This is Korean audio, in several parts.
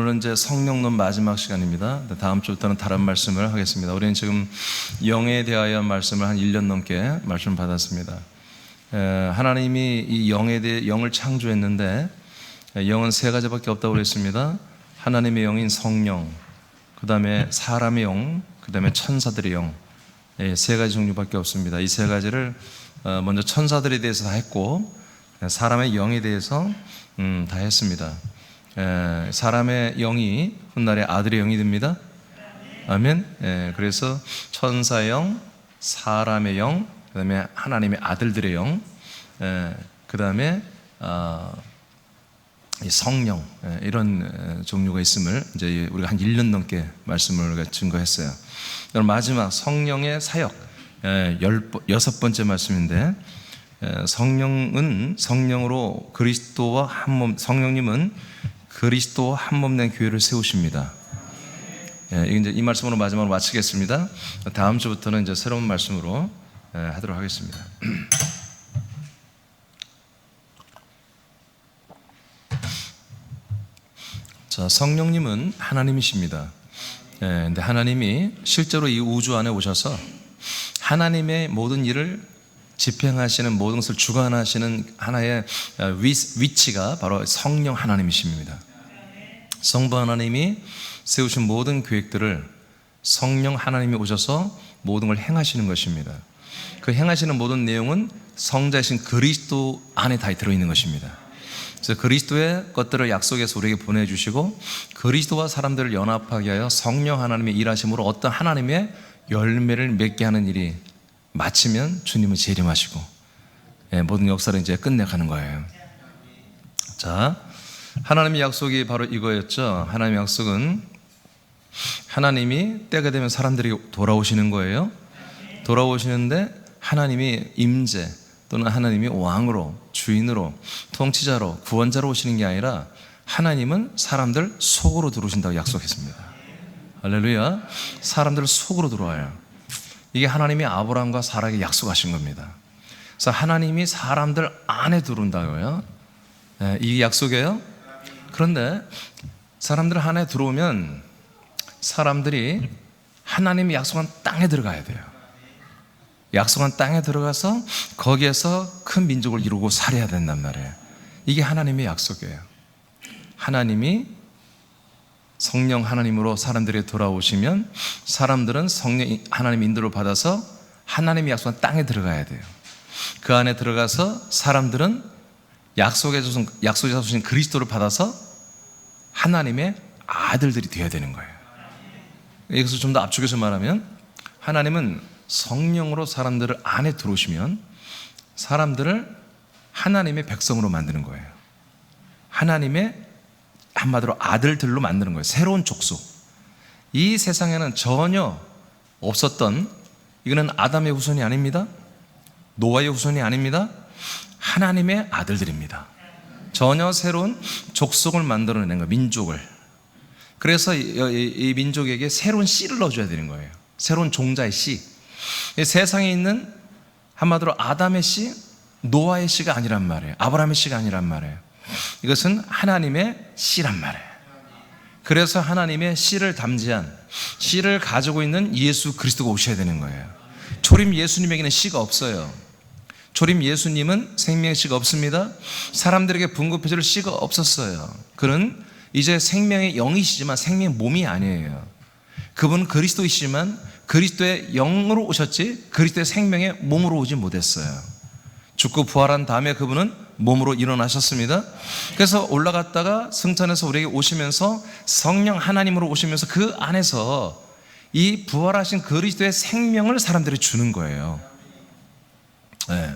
오늘은 이제 성령론 마지막 시간입니다. 다음 주부터는 다른 말씀을 하겠습니다. 우리는 지금 영에 대하여 말씀을 한 1년 넘게 말씀을 받았습니다. 하나님이 이 영에 대해 영을 창조했는데 영은 세 가지밖에 없다고 그랬습니다. 하나님의 영인 성령, 그 다음에 사람의 영, 그 다음에 천사들의 영, 세 가지 종류밖에 없습니다. 이 세 가지를 먼저 천사들에 대해서 다 했고 사람의 영에 대해서 다 했습니다. 사람의 영이 훗날에 아들의 영이 됩니다. 아멘. 그래서 천사의 영, 사람의 영, 그 다음에 하나님의 아들들의 영, 그 다음에 성령, 이런 종류가 있음을 이제 우리가 한 1년 넘게 말씀을 증거했어요. 그럼 마지막 성령의 사역, 6번째 말씀인데, 성령은 성령으로 그리스도와 한 몸, 성령님은 그리스도와 한 몸 된 교회를 세우십니다. 이제 이 말씀으로 마지막으로 마치겠습니다. 다음 주부터는 이제 새로운 말씀으로 하도록 하겠습니다. 자, 성령님은 하나님이십니다. 근데 하나님이 실제로 이 우주 안에 오셔서 하나님의 모든 일을 집행하시는, 모든 것을 주관하시는 하나의 위치가 바로 성령 하나님이십니다. 성부 하나님이 세우신 모든 계획들을 성령 하나님이 오셔서 모든 걸 행하시는 것입니다. 그 행하시는 모든 내용은 성자이신 그리스도 안에 다 들어있는 것입니다. 그래서 그리스도의 것들을 약속해서 우리에게 보내주시고 그리스도와 사람들을 연합하게 하여 성령 하나님의 일하심으로 어떤 하나님의 열매를 맺게 하는 일이 마치면 주님은 재림하시고 모든 역사를 이제 끝내가는 거예요. 자, 하나님의 약속이 바로 이거였죠. 하나님의 약속은 하나님이 때가 되면 사람들이 돌아오시는 거예요. 돌아오시는데 하나님이 임재 또는 하나님이 왕으로, 주인으로, 통치자로, 구원자로 오시는 게 아니라 하나님은 사람들 속으로 들어오신다고 약속했습니다. 할렐루야. 사람들 속으로 들어와요. 이게 하나님이 아브라함과 사라에게 약속하신 겁니다. 그래서 하나님이 사람들 안에 들어온다고요. 이게 약속이에요. 그런데 사람들 안에 들어오면 사람들이 하나님이 약속한 땅에 들어가야 돼요. 약속한 땅에 들어가서 거기에서 큰 민족을 이루고 살아야 된단 말이에요. 이게 하나님의 약속이에요. 하나님이 성령 하나님으로 사람들이 돌아오시면 사람들은 성령 하나님 인도를 받아서 하나님이 약속한 땅에 들어가야 돼요. 그 안에 들어가서 사람들은 약속해 주신 그리스도를 받아서 하나님의 아들들이 되어야 되는 거예요. 여기서 좀 더 압축해서 말하면 하나님은 성령으로 사람들을 안에 들어오시면 사람들을 하나님의 백성으로 만드는 거예요. 하나님의 한마디로 아들들로 만드는 거예요. 새로운 족속. 이 세상에는 전혀 없었던, 이거는 아담의 후손이 아닙니다. 노아의 후손이 아닙니다. 하나님의 아들들입니다. 전혀 새로운 족속을 만들어내는 거예요. 민족을. 그래서 이 민족에게 새로운 씨를 넣어줘야 되는 거예요. 새로운 종자의 씨. 세상에 있는 한마디로 아담의 씨, 노아의 씨가 아니란 말이에요. 아브라함의 씨가 아니란 말이에요. 이것은 하나님의 씨란 말이에요. 그래서 하나님의 씨를 담지한, 씨를 가지고 있는 예수 그리스도가 오셔야 되는 거예요. 초림 예수님에게는 씨가 없어요. 초림 예수님은 생명의 씨가 없습니다. 사람들에게 분급해줄 씨가 없었어요. 그는 이제 생명의 영이시지만 생명의 몸이 아니에요. 그분은 그리스도이시지만 그리스도의 영으로 오셨지 그리스도의 생명의 몸으로 오지 못했어요. 죽고 부활한 다음에 그분은 몸으로 일어나셨습니다. 그래서 올라갔다가 승천해서 우리에게 오시면서 성령 하나님으로 오시면서 그 안에서 이 부활하신 그리스도의 생명을 사람들이 주는 거예요. 네.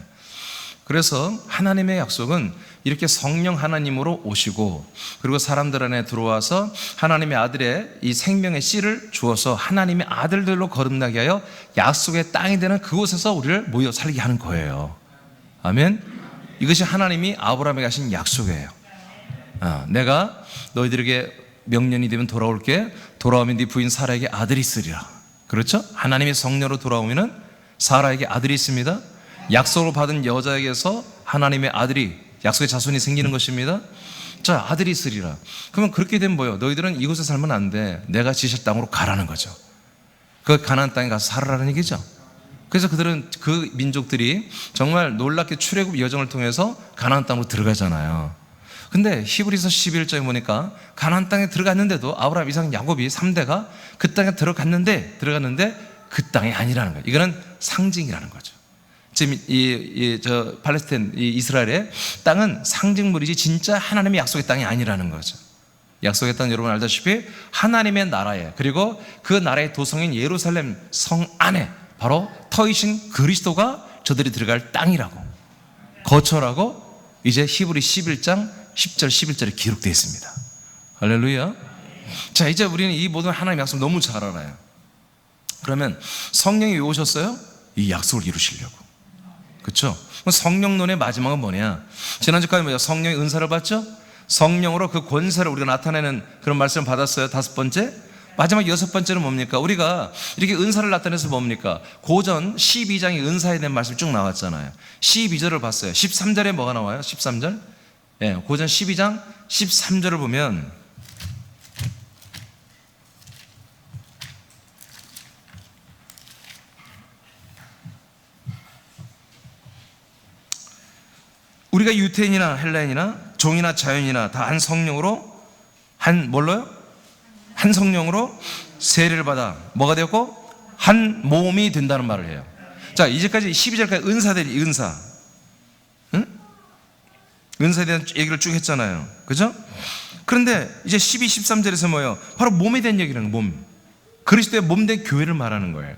그래서 하나님의 약속은 이렇게 성령 하나님으로 오시고 그리고 사람들 안에 들어와서 하나님의 아들의 이 생명의 씨를 주어서 하나님의 아들들로 거듭나게 하여 약속의 땅이 되는 그곳에서 우리를 모여 살게 하는 거예요. 아멘. 이것이 하나님이 아브라함에게 하신 약속이에요. 내가 너희들에게 명년이 되면 돌아올게. 돌아오면 네 부인 사라에게 아들이 있으리라. 그렇죠? 하나님의 성령으로 돌아오면 사라에게 아들이 있습니다. 약속을 받은 여자에게서 하나님의 아들이, 약속의 자손이 생기는 것입니다. 자, 아들이 있으리라. 그러면 그렇게 되면 뭐예요? 너희들은 이곳에 살면 안 돼. 내가 지실 땅으로 가라는 거죠. 그 가나안 땅에 가서 살아라는 얘기죠. 그래서 그들은, 그 민족들이 정말 놀랍게 출애굽 여정을 통해서 가나안 땅으로 들어가잖아요. 근데 히브리서 11장에 보니까 가나안 땅에 들어갔는데도 아브라함, 이삭, 야곱이 3대가 그 땅에 들어갔는데 그 땅이 아니라는 거예요. 이거는 상징이라는 거죠. 지금 팔레스타인, 이스라엘의 땅은 상징물이지 진짜 하나님의 약속의 땅이 아니라는 거죠. 약속의 땅, 여러분 알다시피 하나님의 나라에, 그리고 그 나라의 도성인 예루살렘 성 안에 바로 터이신 그리스도가 저들이 들어갈 땅이라고, 거처라고 이제 히브리 11장 10절 11절에 기록되어 있습니다. 할렐루야. 자, 이제 우리는 이 모든 하나님의 약속 너무 잘 알아요. 그러면 성령이 왜 오셨어요? 이 약속을 이루시려고. 그렇죠? 성령론의 마지막은 뭐냐? 지난주까지 뭐야? 성령의 은사를 받죠? 성령으로 그 권세를 우리가 나타내는 그런 말씀을 받았어요. 5번째. 마지막 6번째는 뭡니까? 우리가 이렇게 은사를 나타내서 뭡니까? 고전 12장의 은사에 대한 말씀이 쭉 나왔잖아요. 12절을 봤어요. 13절에 뭐가 나와요? 13절? 예, 고전 12장 13절을 보면 우리가 유태인이나 헬라인이나 종이나 자연이나 다 한 성령으로 한 성령으로 세례를 받아 뭐가 되었고 한 몸이 된다는 말을 해요. 자, 이제까지 12절까지 은사들이 은사에 대한 얘기를 쭉 했잖아요. 그죠? 그런데 이제 12, 13절에서 뭐예요? 바로 몸에 대한 얘기를 하는 거예요. 몸. 그리스도의 몸된 교회를 말하는 거예요.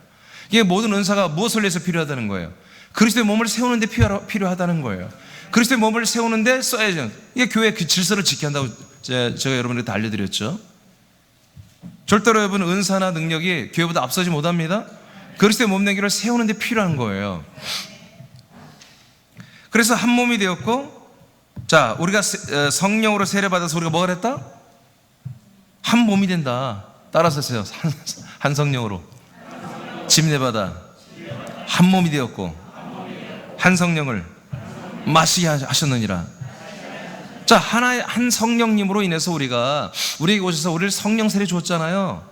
이게 모든 은사가 무엇을 위해서 필요하다는 거예요? 그리스도의 몸을 세우는 데 필요하다는 거예요. 그리스도의 몸을 세우는데 써야죠. 이게 교회의 그 질서를 지켜야 한다고 제가 여러분들께 다 알려드렸죠. 절대로 여러분 은사나 능력이 교회보다 앞서지 못합니다. 그리스도의 몸된 교회를 세우는 데 필요한 거예요. 그래서 한 몸이 되었고, 자, 우리가 성령으로 세례받아서 우리가 뭐가 됐다? 한 몸이 된다. 따라서 하세요. 한 성령으로 침례받아 한 몸이 되었고 한 성령을 마시게 하셨느니라. 자, 한 성령님으로 인해서 우리에게 오셔서 우리를 성령 세례 주었잖아요.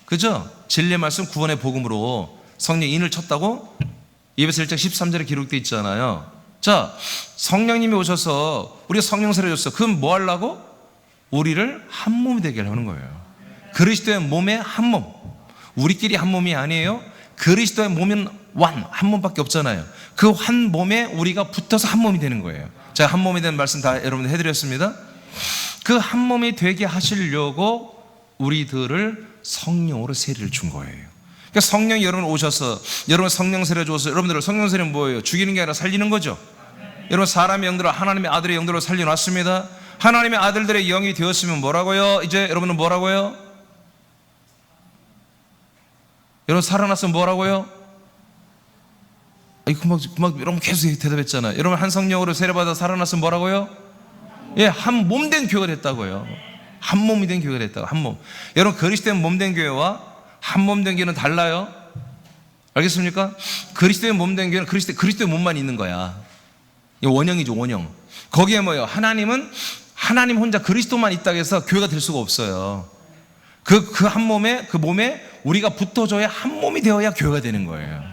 그죠? 진리의 말씀 구원의 복음으로 성령 인을 쳤다고 에베소 1장 13절에 기록되어 있잖아요. 자, 성령님이 오셔서 우리가 성령 세례 줬어. 그럼 뭐 하려고? 우리를 한 몸이 되게 하는 거예요. 그리스도의 몸의 한 몸. 우리끼리 한 몸이 아니에요. 그리스도의 몸은 한 몸밖에 없잖아요. 그 한 몸에 우리가 붙어서 한 몸이 되는 거예요. 제가 한 몸이 되는 말씀 다 여러분들 해드렸습니다. 그 한 몸이 되게 하시려고 우리들을 성령으로 세례를 준 거예요. 그러니까 성령이 여러분 오셔서 여러분 성령 세례 주어서 여러분들을 성령 세례는 뭐예요? 죽이는 게 아니라 살리는 거죠. 여러분 사람의 영들을 하나님의 아들의 영들로 살려놨습니다. 하나님의 아들들의 영이 되었으면 뭐라고요? 이제 여러분은 뭐라고요? 여러분 살아났으면 뭐라고요? 금방 여러분 계속 대답했잖아요. 여러분 한 성령으로 세례받아 살아났으면 뭐라고요? 예, 한 몸 된 교회가 됐다고요. 한 몸이 된 교회가 됐다고. 한 몸. 여러분 그리스도의 몸 된 교회와 한 몸 된 교회는 달라요. 알겠습니까? 그리스도의 몸 된 교회는 그리스도의 몸만 있는 거야. 원형이죠, 원형. 거기에 뭐예요? 하나님 혼자 그리스도만 있다고 해서 교회가 될 수가 없어요. 그 한 몸에, 그 몸에 우리가 붙어줘야 한 몸이 되어야 교회가 되는 거예요.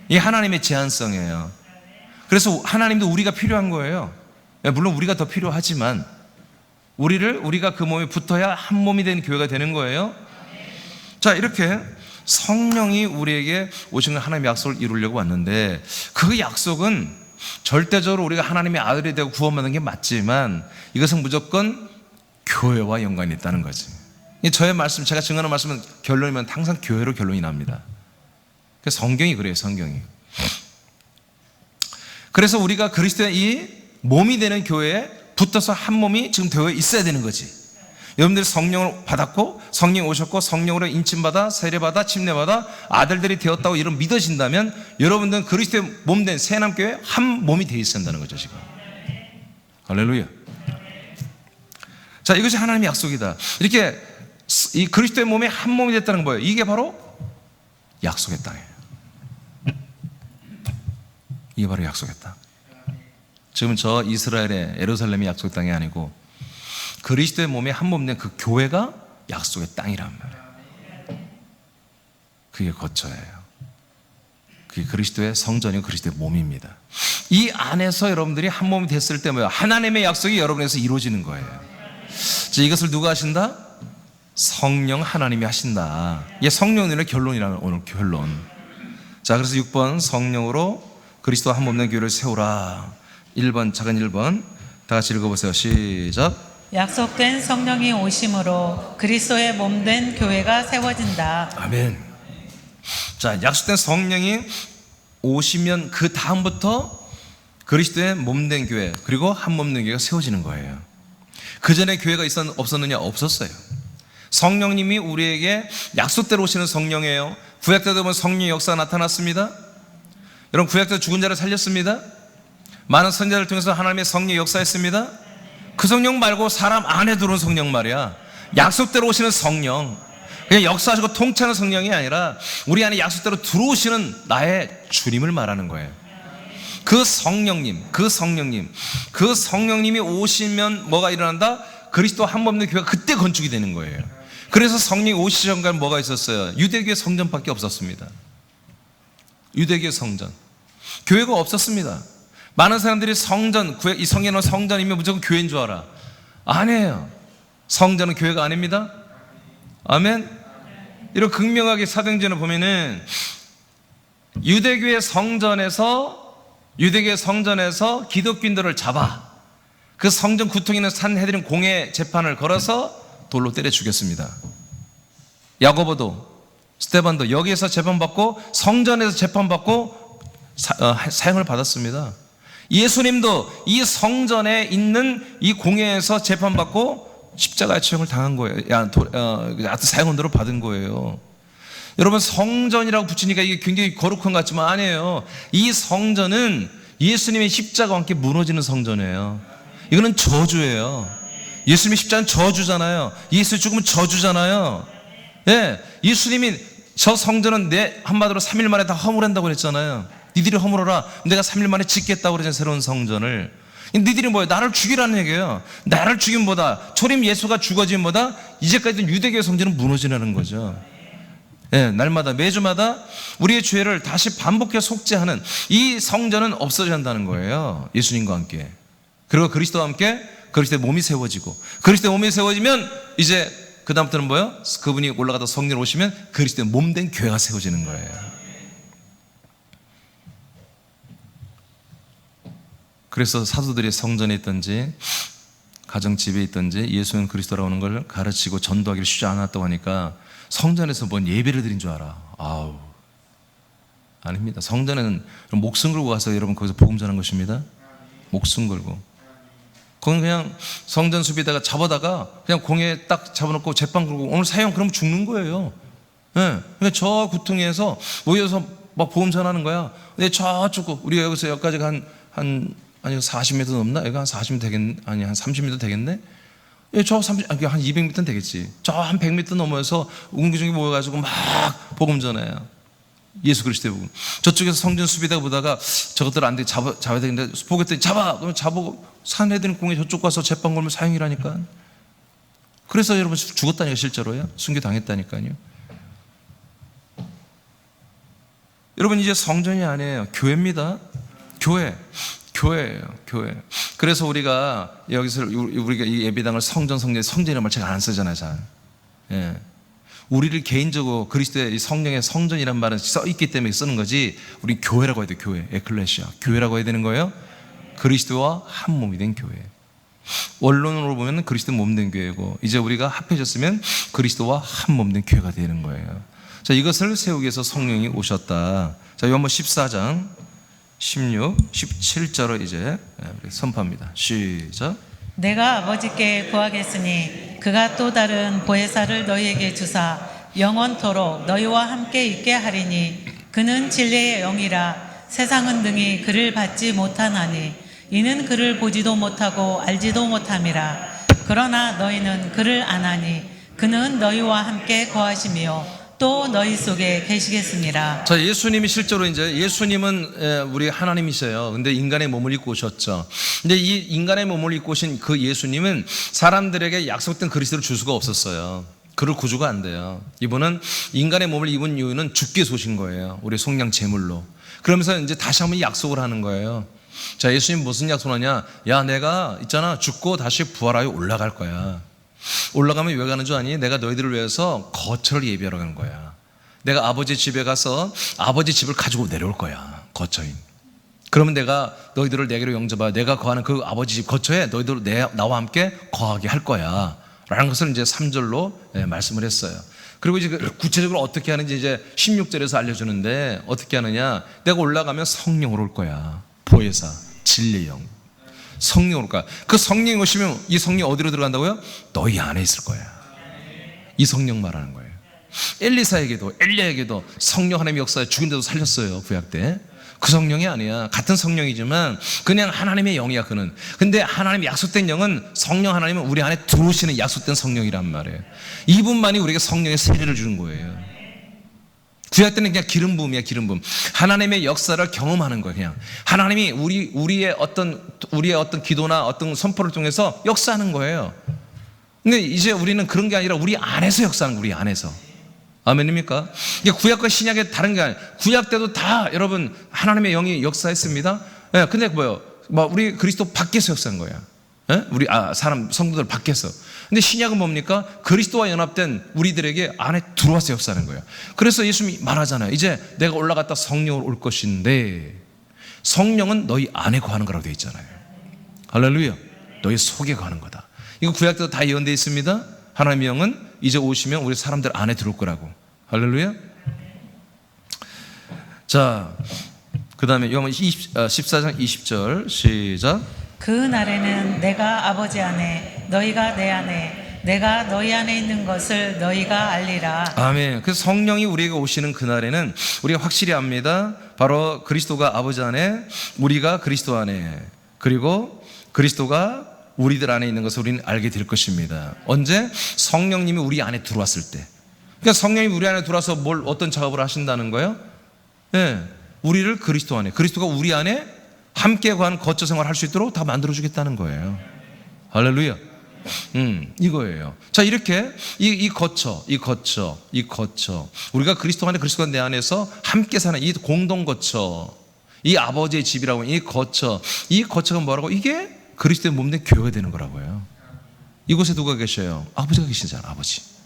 이게 하나님의 제한성이에요. 그래서 하나님도 우리가 필요한 거예요. 물론 우리가 더 필요하지만 우리가 그 몸에 붙어야 한 몸이 된 교회가 되는 거예요. 자, 이렇게 성령이 우리에게 오신 하나님의 약속을 이루려고 왔는데 그 약속은 절대적으로 우리가 하나님의 아들이 되고 구원받는 게 맞지만 이것은 무조건 교회와 연관이 있다는 거지. 저의 말씀, 제가 증언하는 말씀은 결론이면 항상 교회로 결론이 납니다. 성경이 그래요, 성경이. 그래서 우리가 그리스도의 이 몸이 되는 교회에 붙어서 한 몸이 지금 되어 있어야 되는 거지. 여러분들이 성령을 받았고 성령이 오셨고 성령으로 인침받아 세례받아 침례받아 아들들이 되었다고 이런 믿어진다면 여러분들은 그리스도의 몸된 새남교회 한 몸이 되어 있어야 한다는 거죠, 지금. 할렐루야. 자, 이것이 하나님의 약속이다. 이렇게 이 그리스도의 몸에 한 몸이 됐다는 거예요. 이게 바로 약속의 땅이에요. 이게 바로 약속의 땅. 지금 저 이스라엘의 예루살렘이 약속의 땅이 아니고 그리스도의 몸에 한 몸 된 그 교회가 약속의 땅이란 말이에요. 그게 거처예요. 그게 그리스도의 성전이고 그리스도의 몸입니다. 이 안에서 여러분들이 한 몸이 됐을 때 뭐예요? 하나님의 약속이 여러분에서 이루어지는 거예요. 자, 이것을 누가 하신다? 성령 하나님이 하신다. 이게 성령의 결론이라는 오늘 결론. 자, 그래서 6번 성령으로 그리스도와 한 몸 된 교회를 세우라. 1번 작은 1번 다 같이 읽어보세요. 시작. 약속된 성령이 오심으로 그리스도의 몸된 교회가 세워진다. 아멘. 자, 약속된 성령이 오시면 그 다음부터 그리스도의 몸된 교회 그리고 한 몸된 교회가 세워지는 거예요. 그 전에 교회가 없었느냐? 없었어요. 성령님이 우리에게 약속대로 오시는 성령이에요. 구약 때도 보면 성령의 역사가 나타났습니다. 여러분, 구약 때 죽은 자를 살렸습니다. 많은 선지자를 통해서 하나님의 성령의 역사했습니다. 그 성령 말고 사람 안에 들어온 성령 말이야. 약속대로 오시는 성령, 그냥 역사하시고 통치하는 성령이 아니라 우리 안에 약속대로 들어오시는 나의 주님을 말하는 거예요. 그 성령님이 오시면 뭐가 일어난다? 그리스도 한 몸 된 교회가 그때 건축이 되는 거예요. 그래서 성령이 오시기 전까지 뭐가 있었어요? 유대교의 성전밖에 없었습니다. 유대교의 성전, 교회가 없었습니다. 많은 사람들이 성전, 이 성경은 성전이면 무조건 교회인 줄 알아. 아니에요. 성전은 교회가 아닙니다. 아멘. 이런 극명하게 사도행전을 보면은 유대교의 성전에서 기독교인들을 잡아 그 성전 구통에 있는 산헤드린 공회 재판을 걸어서 돌로 때려 죽였습니다. 야고보도 스데반도 여기에서 재판받고 성전에서 재판받고 사형을 받았습니다. 예수님도 이 성전에 있는 이 공회에서 재판받고 십자가의 처형을 당한 거예요. 사형언도를 받은 거예요. 여러분, 성전이라고 붙이니까 이게 굉장히 거룩한 것 같지만 아니에요. 이 성전은 예수님의 십자가와 함께 무너지는 성전이에요. 이거는 저주예요. 예수님의 십자가는 저주잖아요. 예수의 죽음은 저주잖아요. 예, 예수님이 저 성전은 내 한마디로 3일 만에 다 허물한다고 그랬잖아요. 니들이 허물어라. 내가 3일 만에 짓겠다고 그러잖아요. 새로운 성전을. 니들이 뭐예요? 나를 죽이라는 얘기예요. 나를 죽임보다, 초림 예수가 죽어짐보다 이제까지 유대교의 성전은 무너지라는 거죠. 예, 날마다 매주마다 우리의 죄를 다시 반복해 속죄하는 이 성전은 없어져야 한다는 거예요. 예수님과 함께. 그리고 그리스도와 함께 그리스도의 몸이 세워지고, 그리스도의 몸이 세워지면 이제 그 다음부터는 뭐예요? 그분이 올라가다 성령으로 오시면 그리스도의 몸된 교회가 세워지는 거예요. 그래서 사도들이 성전에 있든지 가정집에 있든지 예수는 그리스도라고 하는 걸 가르치고 전도하기를 쉽지 않았다고 하니까 성전에서 뭔 예배를 드린 줄 알아. 아닙니다. 성전에는 목숨 걸고 가서 여러분 거기서 복음 전하는 것입니다. 목숨 걸고. 거기 그냥 성전 수비다가 잡아다가 그냥 공에 딱 잡아놓고 재판 걸고 오늘 사형 그러면 죽는 거예요. 네. 그러니까 저 구퉁이에서 모여서 막 복음 전하는 거야. 근데 저쪽 우리가 여기서 여기까지가 한 40m 넘나? 여기 한 40m 되겠네? 아니 한 30m 되겠네? 예, 저 30, 한 200m는 되겠지. 저 한 100m 넘어서 웅기중기 모여가지고 막 복음 전해요. 예수 그리스도의 복음. 저쪽에서 성전 수비대가 보다가 저것들 안 돼, 잡아야 되는데 보겠더니 그럼 잡고 산헤드린 공에 저쪽 가서 재판 걸면 사형이라니까. 그래서 여러분 죽었다니까, 실제로요. 순교당했다니까요. 여러분, 이제 성전이 아니에요. 교회입니다. 교회예요. 교회. 그래서 우리가 여기서 우리가 이 예배당을 성전이라는 말 제가 안 쓰잖아요, 잘. 예. 우리를 개인적으로 그리스도의 성령의 성전이란 말은 써 있기 때문에 쓰는 거지. 우리 교회라고 해야 돼. 교회, 에클레시아. 교회라고 해야 되는 거예요. 그리스도와 한 몸이 된 교회. 원론으로 보면 그리스도 몸 된 교회고, 이제 우리가 합해졌으면 그리스도와 한 몸 된 교회가 되는 거예요. 자, 이것을 세우기 위해서 성령이 오셨다. 자, 요한복음 14장 16, 17절을 이제 선포합니다. 시작. 내가 아버지께 구하겠으니 그가 또 다른 보혜사를 너희에게 주사 영원토록 너희와 함께 있게 하리니 그는 진리의 영이라. 세상은 등이 그를 받지 못하나니 이는 그를 보지도 못하고 알지도 못함이라. 그러나 너희는 그를 아나니 그는 너희와 함께 거하시며 또 너희 속에 계시겠습니다. 자, 예수님이 실제로 이제 예수님은 우리 하나님이세요. 근데 인간의 몸을 입고 오셨죠. 근데 이 인간의 몸을 입고 오신 그 예수님은 사람들에게 약속된 그리스도를 줄 수가 없었어요. 그를 구주가 안 돼요. 이분은 인간의 몸을 입은 이유는 죽게 쏘신 거예요. 우리 속량 제물로. 그러면서 이제 다시 한번 약속을 하는 거예요. 자, 예수님 무슨 약속을 하냐? 야, 내가 있잖아, 죽고 다시 부활하여 올라갈 거야. 올라가면 왜 가는 줄 아니? 내가 너희들을 위해서 거처를 예비하러 가는 거야. 내가 아버지 집에 가서 아버지 집을 가지고 내려올 거야. 거처인. 그러면 내가 너희들을 내게로 영접하여 내가 거하는 그 아버지 집 거처에 너희들 나와 함께 거하게 할 거야. 라는 것을 이제 3절로 말씀을 했어요. 그리고 이제 구체적으로 어떻게 하는지 이제 16절에서 알려주는데, 어떻게 하느냐? 내가 올라가면 성령으로 올 거야. 보혜사, 진리의 영. 성령 올 거야. 그 성령이 오시면 이 성령 어디로 들어간다고요? 너희 안에 있을 거야. 이 성령 말하는 거예요. 엘리사에게도, 엘리야에게도 성령 하나님의 역사에 죽은 데도 살렸어요. 구약 때. 그 성령이 아니야. 같은 성령이지만 그냥 하나님의 영이야, 그는. 근데 하나님의 약속된 영은, 성령 하나님은 우리 안에 들어오시는 약속된 성령이란 말이에요. 이분만이 우리에게 성령의 세례를 주는 거예요. 구약 때는 그냥 기름 부음이야, 기름 부음. 하나님의 역사를 경험하는 거예요, 그냥. 하나님이 우리의 어떤 기도나 어떤 선포를 통해서 역사하는 거예요. 근데 이제 우리는 그런 게 아니라 우리 안에서 역사하는 거예요, 우리 안에서. 아멘입니까? 이게 구약과 신약의 다른 게 아니에요. 구약 때도 다 여러분 하나님의 영이 역사했습니다. 예, 근데 뭐요? 우리 그리스도 밖에서 역사한 거야. 예? 우리 사람 성도들 밖에서. 근데 신약은 뭡니까? 그리스도와 연합된 우리들에게 안에 들어와서 역사하는 거예요. 그래서 예수님이 말하잖아요. 이제 내가 올라갔다 성령으로 올 것인데, 성령은 너희 안에 거하는 거라고 되어 있잖아요. 할렐루야. 너희 속에 거하는 거다. 이거 구약 때도 다 예언되어 있습니다. 하나님의 영은 이제 오시면 우리 사람들 안에 들어올 거라고. 할렐루야. 자, 그 다음에 요한 14장 20절 시작. 그 날에는 내가 아버지 안에, 너희가 내 안에, 내가 너희 안에 있는 것을 너희가 알리라. 아멘. 그래서 성령이 우리에게 오시는 그날에는 우리가 확실히 압니다. 바로 그리스도가 아버지 안에, 우리가 그리스도 안에, 그리고 그리스도가 우리들 안에 있는 것을 우리는 알게 될 것입니다. 언제? 성령님이 우리 안에 들어왔을 때. 그러니까 성령이 우리 안에 들어와서 어떤 작업을 하신다는 거예요? 네, 우리를 그리스도 안에, 그리스도가 우리 안에 함께 거하는 거처 생활을 할 수 있도록 다 만들어주겠다는 거예요. 할렐루야. 이거예요. 자, 이렇게 이 거처, 우리가 그리스도 안에, 그리스도가 내 안에서 함께 사는 이 공동 거처, 이 아버지의 집이라고 하는 이 거처가 뭐라고? 이게 그리스도의 몸된 교회가 되는 거라고요. 이곳에 누가 계셔요? 아버지가 계시잖아, 아버지.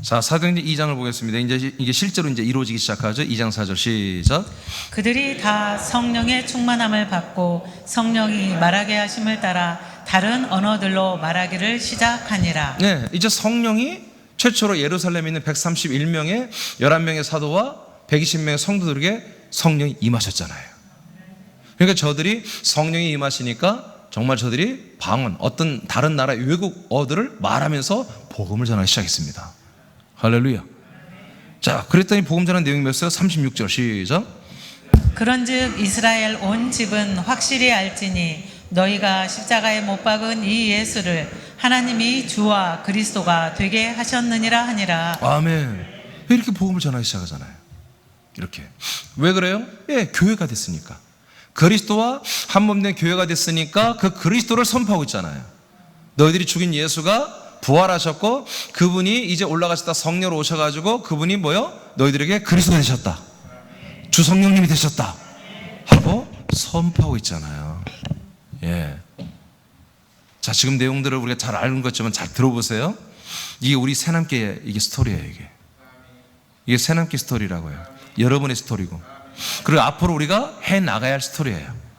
자, 사도행전 2장을 보겠습니다. 이제 이게 실제로 이제 이루어지기 시작하죠. 2장 4절 시작. 그들이 다 성령의 충만함을 받고 성령이 말하게 하심을 따라 다른 언어들로 말하기를 시작하니라. 네, 이제 성령이 최초로 예루살렘에 있는 131명의 11명의 사도와 120명의 성도들에게 성령이 임하셨잖아요. 그러니까 저들이 성령이 임하시니까 정말 저들이 방언, 어떤 다른 나라 외국어들을 말하면서 복음을 전하기 시작했습니다. 할렐루야. 자, 그랬더니 복음 전하는 내용이 몇어요? 36절 시작. 그런즉 이스라엘 온 집은 확실히 알지니 너희가 십자가에 못 박은 이 예수를 하나님이 주와 그리스도가 되게 하셨느니라 하니라. 아멘. 이렇게 복음을 전하기 시작하잖아요. 이렇게. 왜 그래요? 예, 교회가 됐으니까. 그리스도와 한 몸 된 교회가 됐으니까 그 그리스도를 선포하고 있잖아요. 너희들이 죽인 예수가 부활하셨고 그분이 이제 올라가셨다, 성령으로 오셔가지고 그분이 뭐요? 너희들에게 그리스도가 되셨다, 주 성령님이 되셨다 하고 선포하고 있잖아요. 예. 자, 지금 내용들을 우리가 잘 아는 것지만 잘 들어보세요. 이게 우리 새남교의 이게 스토리예요. 이게 새남교 스토리라고요. 여러분의 스토리고, 그리고 앞으로 우리가 해나가야 할 스토리예요.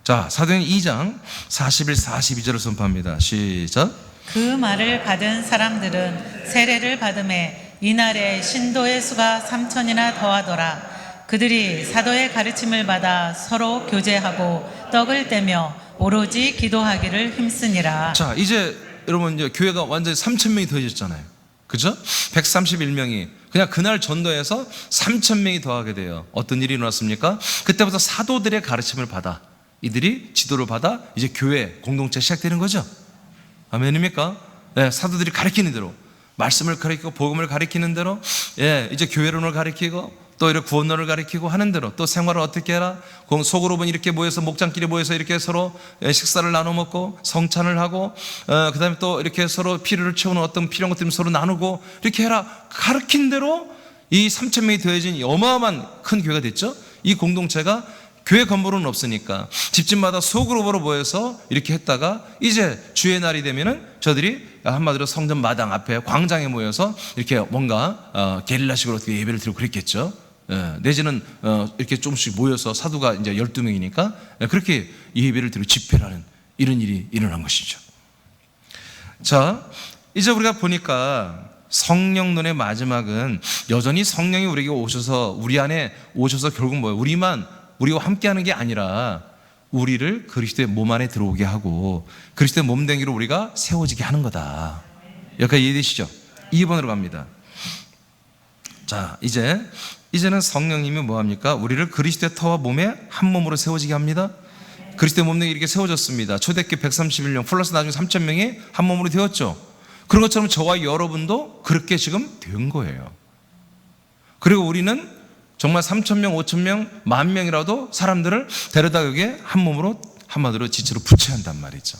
자, 사도행전 2장 41, 42절을 선포합니다. 시작. 그 말을 받은 사람들은 세례를 받음에 이날에 신도의 수가 3,000이나 더하더라. 그들이 사도의 가르침을 받아 서로 교제하고 떡을 떼며 오로지 기도하기를 힘쓰니라. 자, 이제 여러분 이제 교회가 완전히 3,000명이 더해졌잖아요. 그죠? 131명이 그냥 그날 전도해서 3,000명이 더하게 돼요. 어떤 일이 일어났습니까? 그때부터 사도들의 가르침을 받아 이들이 지도를 받아 이제 교회 공동체 시작되는 거죠. 아멘입니까? 네, 사도들이 가르치는 대로 말씀을 가르치고 복음을 가르치는 대로 이제 교회론을 가르치고 또 이렇게 구원론을 가르치고 하는 대로 또 생활을 어떻게 해라. 소그룹은 이렇게 모여서 목장끼리 모여서 이렇게 서로 식사를 나눠 먹고 성찬을 하고 그 다음에 또 이렇게 서로 필요를 채우는 어떤 필요한 것들 서로 나누고 이렇게 해라. 가르친 대로 이 3,000명이 더해진 어마어마한 큰 교회가 됐죠. 이 공동체가 교회 건물은 없으니까 집집마다 소그룹으로 모여서 이렇게 했다가 이제 주의 날이 되면은 저들이 한마디로 성전 마당 앞에 광장에 모여서 이렇게 뭔가 게릴라식으로 어떻게 예배를 드리고 그랬겠죠. 내지는 이렇게 조금씩 모여서 사도가 이제 12명이니까 그렇게 예배를 드리고 집회를 하는 이런 일이 일어난 것이죠. 자, 이제 우리가 보니까 성령론의 마지막은 여전히 성령이 우리에게 오셔서 우리 안에 오셔서 결국 뭐예요? 우리와 함께하는 게 아니라 우리를 그리스도의 몸 안에 들어오게 하고 그리스도의 몸된 기로 우리가 세워지게 하는 거다. 여기까지 이해되시죠? 2번으로 갑니다. 자, 이제는 성령님이 뭐합니까? 우리를 그리스도의 터와 몸에 한 몸으로 세워지게 합니다. 그리스도의 몸된 게 이렇게 세워졌습니다. 초대교회 131명 플러스 나중에 3,000명이 한 몸으로 되었죠. 그런 것처럼 저와 여러분도 그렇게 지금 된 거예요. 그리고 우리는 정말 3,000명, 5,000명, 10,000명이라도 사람들을 데려다 여기에 한 몸으로 한마디로 지체로 붙여야 한단 말이죠.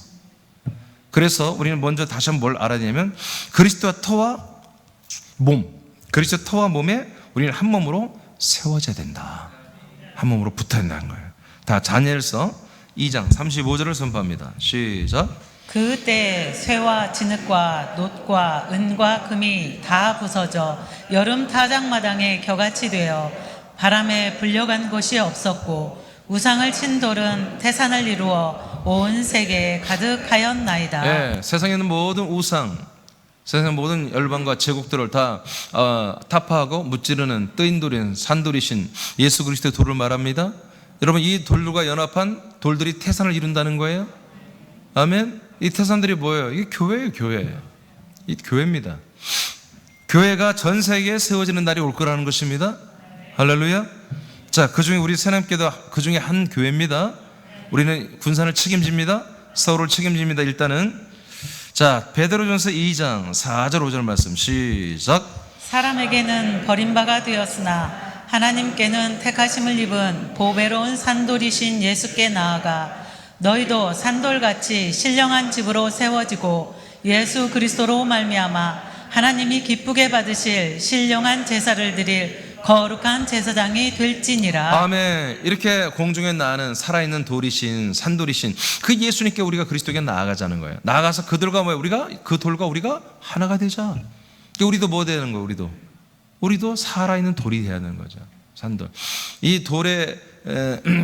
그래서 우리는 먼저 다시 한번 뭘 알아야 되냐면 그리스도와 터와 몸, 그리스도 터와 몸에 우리는 한 몸으로 세워져야 된다. 한 몸으로 붙어야 된다는 거예요. 다 다니엘서 2장 35절을 선포합니다. 시작. 그때 쇠와 진흙과 놋과 은과 금이 다 부서져 여름 타작마당에 겨같이 되어 바람에 불려간 곳이 없었고 우상을 친 돌은 태산을 이루어 온 세계에 가득하였나이다. 네, 세상에 있는 모든 우상, 세상의 모든 열방과 제국들을 다 타파하고 무찌르는 뜨인 돌인 산돌이신 예수 그리스도의 돌을 말합니다. 여러분, 이 돌들과 연합한 돌들이 태산을 이룬다는 거예요. 아멘. 이 태산들이 뭐예요? 이게 교회예요, 교회. 이 교회입니다. 교회가 전 세계에 세워지는 날이 올 거라는 것입니다. 할렐루야. 자, 그 중에 우리 새남교도 그 중에 한 교회입니다. 우리는 군산을 책임집니다. 서울을 책임집니다. 일단은 자, 베드로전서 2장 4절 5절 말씀 시작. 사람에게는 버림바가 되었으나 하나님께는 택하심을 입은 보배로운 산돌이신 예수께 나아가 너희도 산돌같이 신령한 집으로 세워지고 예수 그리스도로 말미암아 하나님이 기쁘게 받으실 신령한 제사를 드릴 거룩한 제사장이 될지니라. 아멘. 이렇게 공중에 나는 살아있는 돌이신 산돌이신 그 예수님께 우리가 그리스도에게 나아가자는 거예요. 나아가서 그들과 우리가 그 돌과 우리가 하나가 되자. 우리도 뭐 되는 거예요? 우리도 살아있는 돌이 되어야 되는 거죠. 산돌. 이 돌의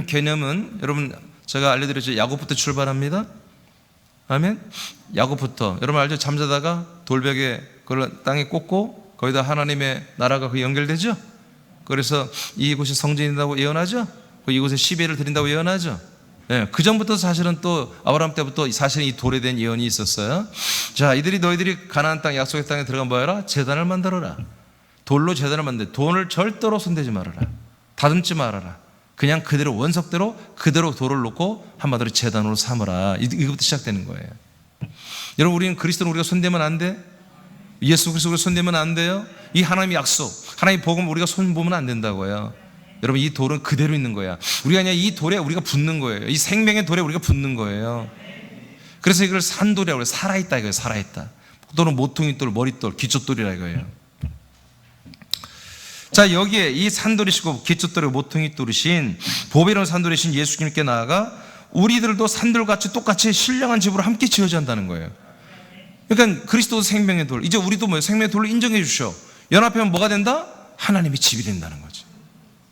개념은 여러분 제가 알려드렸죠. 야곱부터 출발합니다. 아멘. 야곱부터 여러분 알죠? 잠자다가 돌벽에 그걸 땅에 꽂고 거기다 하나님의 나라가 그 연결되죠. 그래서 이곳이 성전이라고 예언하죠. 이곳에 시배를 드린다고 예언하죠. 네, 그 전부터 사실은 또 아브라함 때부터 사실은 이 돌에 대한 예언이 있었어요. 자, 너희들이 가나안 땅 약속의 땅에 들어가 뭐해라? 제단을 만들어라. 돌로 제단을 만들. 돈을 절대로 손대지 말아라. 다듬지 말아라. 그냥 그대로 원석대로 그대로 돌을 놓고 한마디로 제단으로 삼으라. 이것부터 시작되는 거예요. 여러분, 우리는 그리스도는 우리가 손대면 안 돼. 예수 그리스도를 손대면 안 돼요. 이 하나님의 약속, 하나님의 복음 우리가 손보면 안 된다고요. 여러분, 이 돌은 그대로 있는 거야. 우리가 아니라 이 돌에 우리가 붙는 거예요. 이 생명의 돌에 우리가 붙는 거예요. 그래서 이걸 산돌이라고 해요. 살아있다 이거예요. 살아있다. 또는 모퉁이돌, 머릿돌, 기초돌이라 이거예요. 자, 여기에 이 산돌이시고 기초돌이고 모퉁이돌이신 보배로운 산돌이신 예수님께 나아가 우리들도 산돌같이 똑같이 신령한 집으로 함께 지어져야 한다는 거예요. 그러니까 그리스도 생명의 돌, 이제 우리도 뭐예요? 생명의 돌로 인정해 주셔. 연합하면 뭐가 된다? 하나님의 집이 된다는 거죠.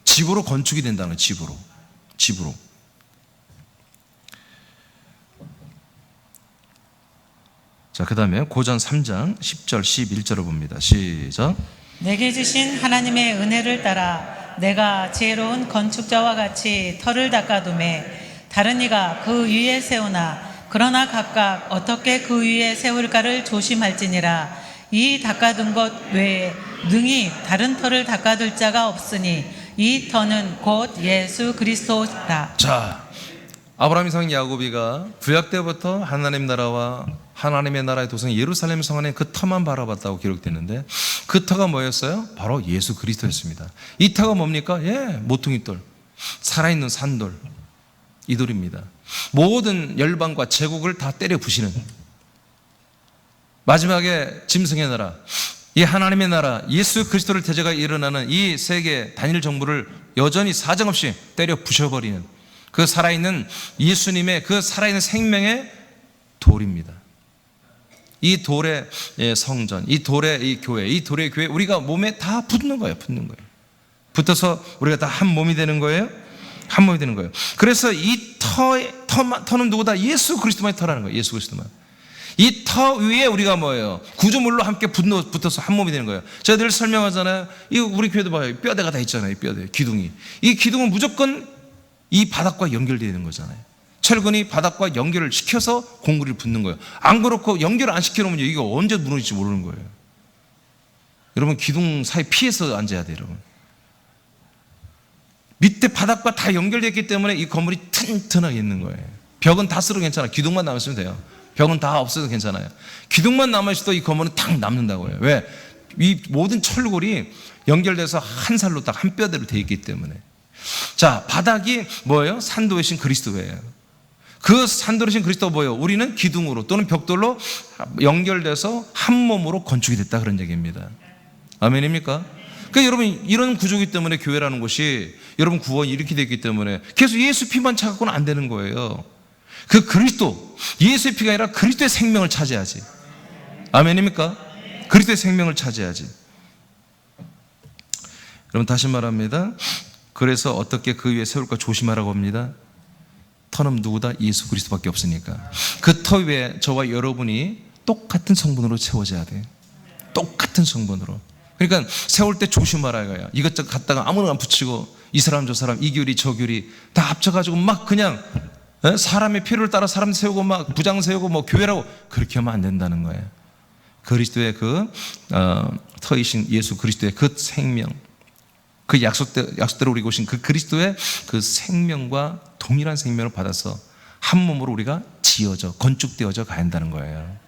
집으로 건축이 된다는 거예요. 집으로. 자, 그 다음에 고전 3장 10절 11절을 봅니다. 시작. 내게 주신 하나님의 은혜를 따라 내가 지혜로운 건축자와 같이 터를 닦아두매 다른 이가 그 위에 세우나 그러나 각각 어떻게 그 위에 세울까를 조심할지니라. 이 닦아둔 것 외에 능히 다른 터를 닦아둘 자가 없으니 이 터는 곧 예수 그리스도다. 자, 아브라함, 이삭, 야곱이가 구약 때부터 하나님 나라와 하나님의 나라의 도성 예루살렘 성 안에 그 터만 바라봤다고 기록되는데, 그 터가 뭐였어요? 바로 예수 그리스도였습니다. 이 터가 뭡니까? 모퉁이 돌, 살아있는 산돌, 이 돌입니다. 모든 열방과 제국을 다 때려 부시는, 마지막에 짐승의 나라, 이 하나님의 나라, 예수 그리스도를 대적하여 일어나는 이 세계 단일 정부를 여전히 사정없이 때려 부셔버리는 그 살아있는 예수님의 그 살아있는 생명의 돌입니다. 이 돌의 성전, 이 돌의 이 교회, 이 돌의 교회, 우리가 몸에 다 붙는 거예요. 붙어서 우리가 다 한 몸이 되는 거예요. 한 몸이 되는 거예요. 그래서 이 터는 누구다? 예수 그리스도만의 터라는 거예요. 예수 그리스도만. 이 터 위에 우리가 뭐예요? 구조물로 함께 붙어서 한 몸이 되는 거예요. 제가 늘 설명하잖아요. 이거 우리 교회도 봐요. 뼈대가 다 있잖아요. 뼈대, 기둥이. 이 기둥은 무조건 이 바닥과 연결되어 있는 거잖아요. 철근이 바닥과 연결을 시켜서 공구리를 붙는 거예요. 안 그렇고 연결을 안 시켜놓으면 이게 언제 무너질지 모르는 거예요. 여러분, 기둥 사이 피해서 앉아야 돼요, 여러분. 밑에 바닥과 다 연결되어 있기 때문에 이 건물이 튼튼하게 있는 거예요. 벽은 다 쓸어도 괜찮아요. 기둥만 남았으면 돼요. 벽은 다 없어도 괜찮아요. 기둥만 남아있어도 이 건물은 딱 남는다고요. 왜? 이 모든 철골이 연결돼서 한 살로 딱 한 뼈대로 되어 있기 때문에. 자, 바닥이 뭐예요? 산도이신 그리스도예요. 그 산도이신 그리스도가 뭐예요? 우리는 기둥으로 또는 벽돌로 연결돼서 한 몸으로 건축이 됐다, 그런 얘기입니다. 아멘입니까? 그러니까 여러분, 이런 구조이기 때문에 교회라는 곳이 여러분 구원이 이렇게 되기 때문에 계속 예수 피만 차갖고는 안 되는 거예요. 그 그리스도, 예수의 피가 아니라 그리스도의 생명을 차지하지. 아멘입니까? 그리스도의 생명을 차지하지. 여러분, 다시 말합니다. 그래서 어떻게 그 위에 세울까 조심하라고 합니다. 터는 누구다? 예수 그리스도밖에 없으니까. 그 터 위에 저와 여러분이 똑같은 성분으로 채워져야 돼요. 똑같은 성분으로. 그러니까 세울 때 조심하라 이거야. 이것저것 갖다가 아무나 붙이고 이 사람 저 사람 이 교리 저 교리 다 합쳐가지고 막 그냥 사람의 필요를 따라 사람 세우고 막 부장 세우고 뭐 교회라고 그렇게 하면 안 된다는 거예요. 그리스도의 그 터이신 예수 그리스도의 그 생명, 그 약속대로 우리가 오신 그 그리스도의 그 생명과 동일한 생명을 받아서 한 몸으로 우리가 지어져 건축되어져 가야 한다는 거예요.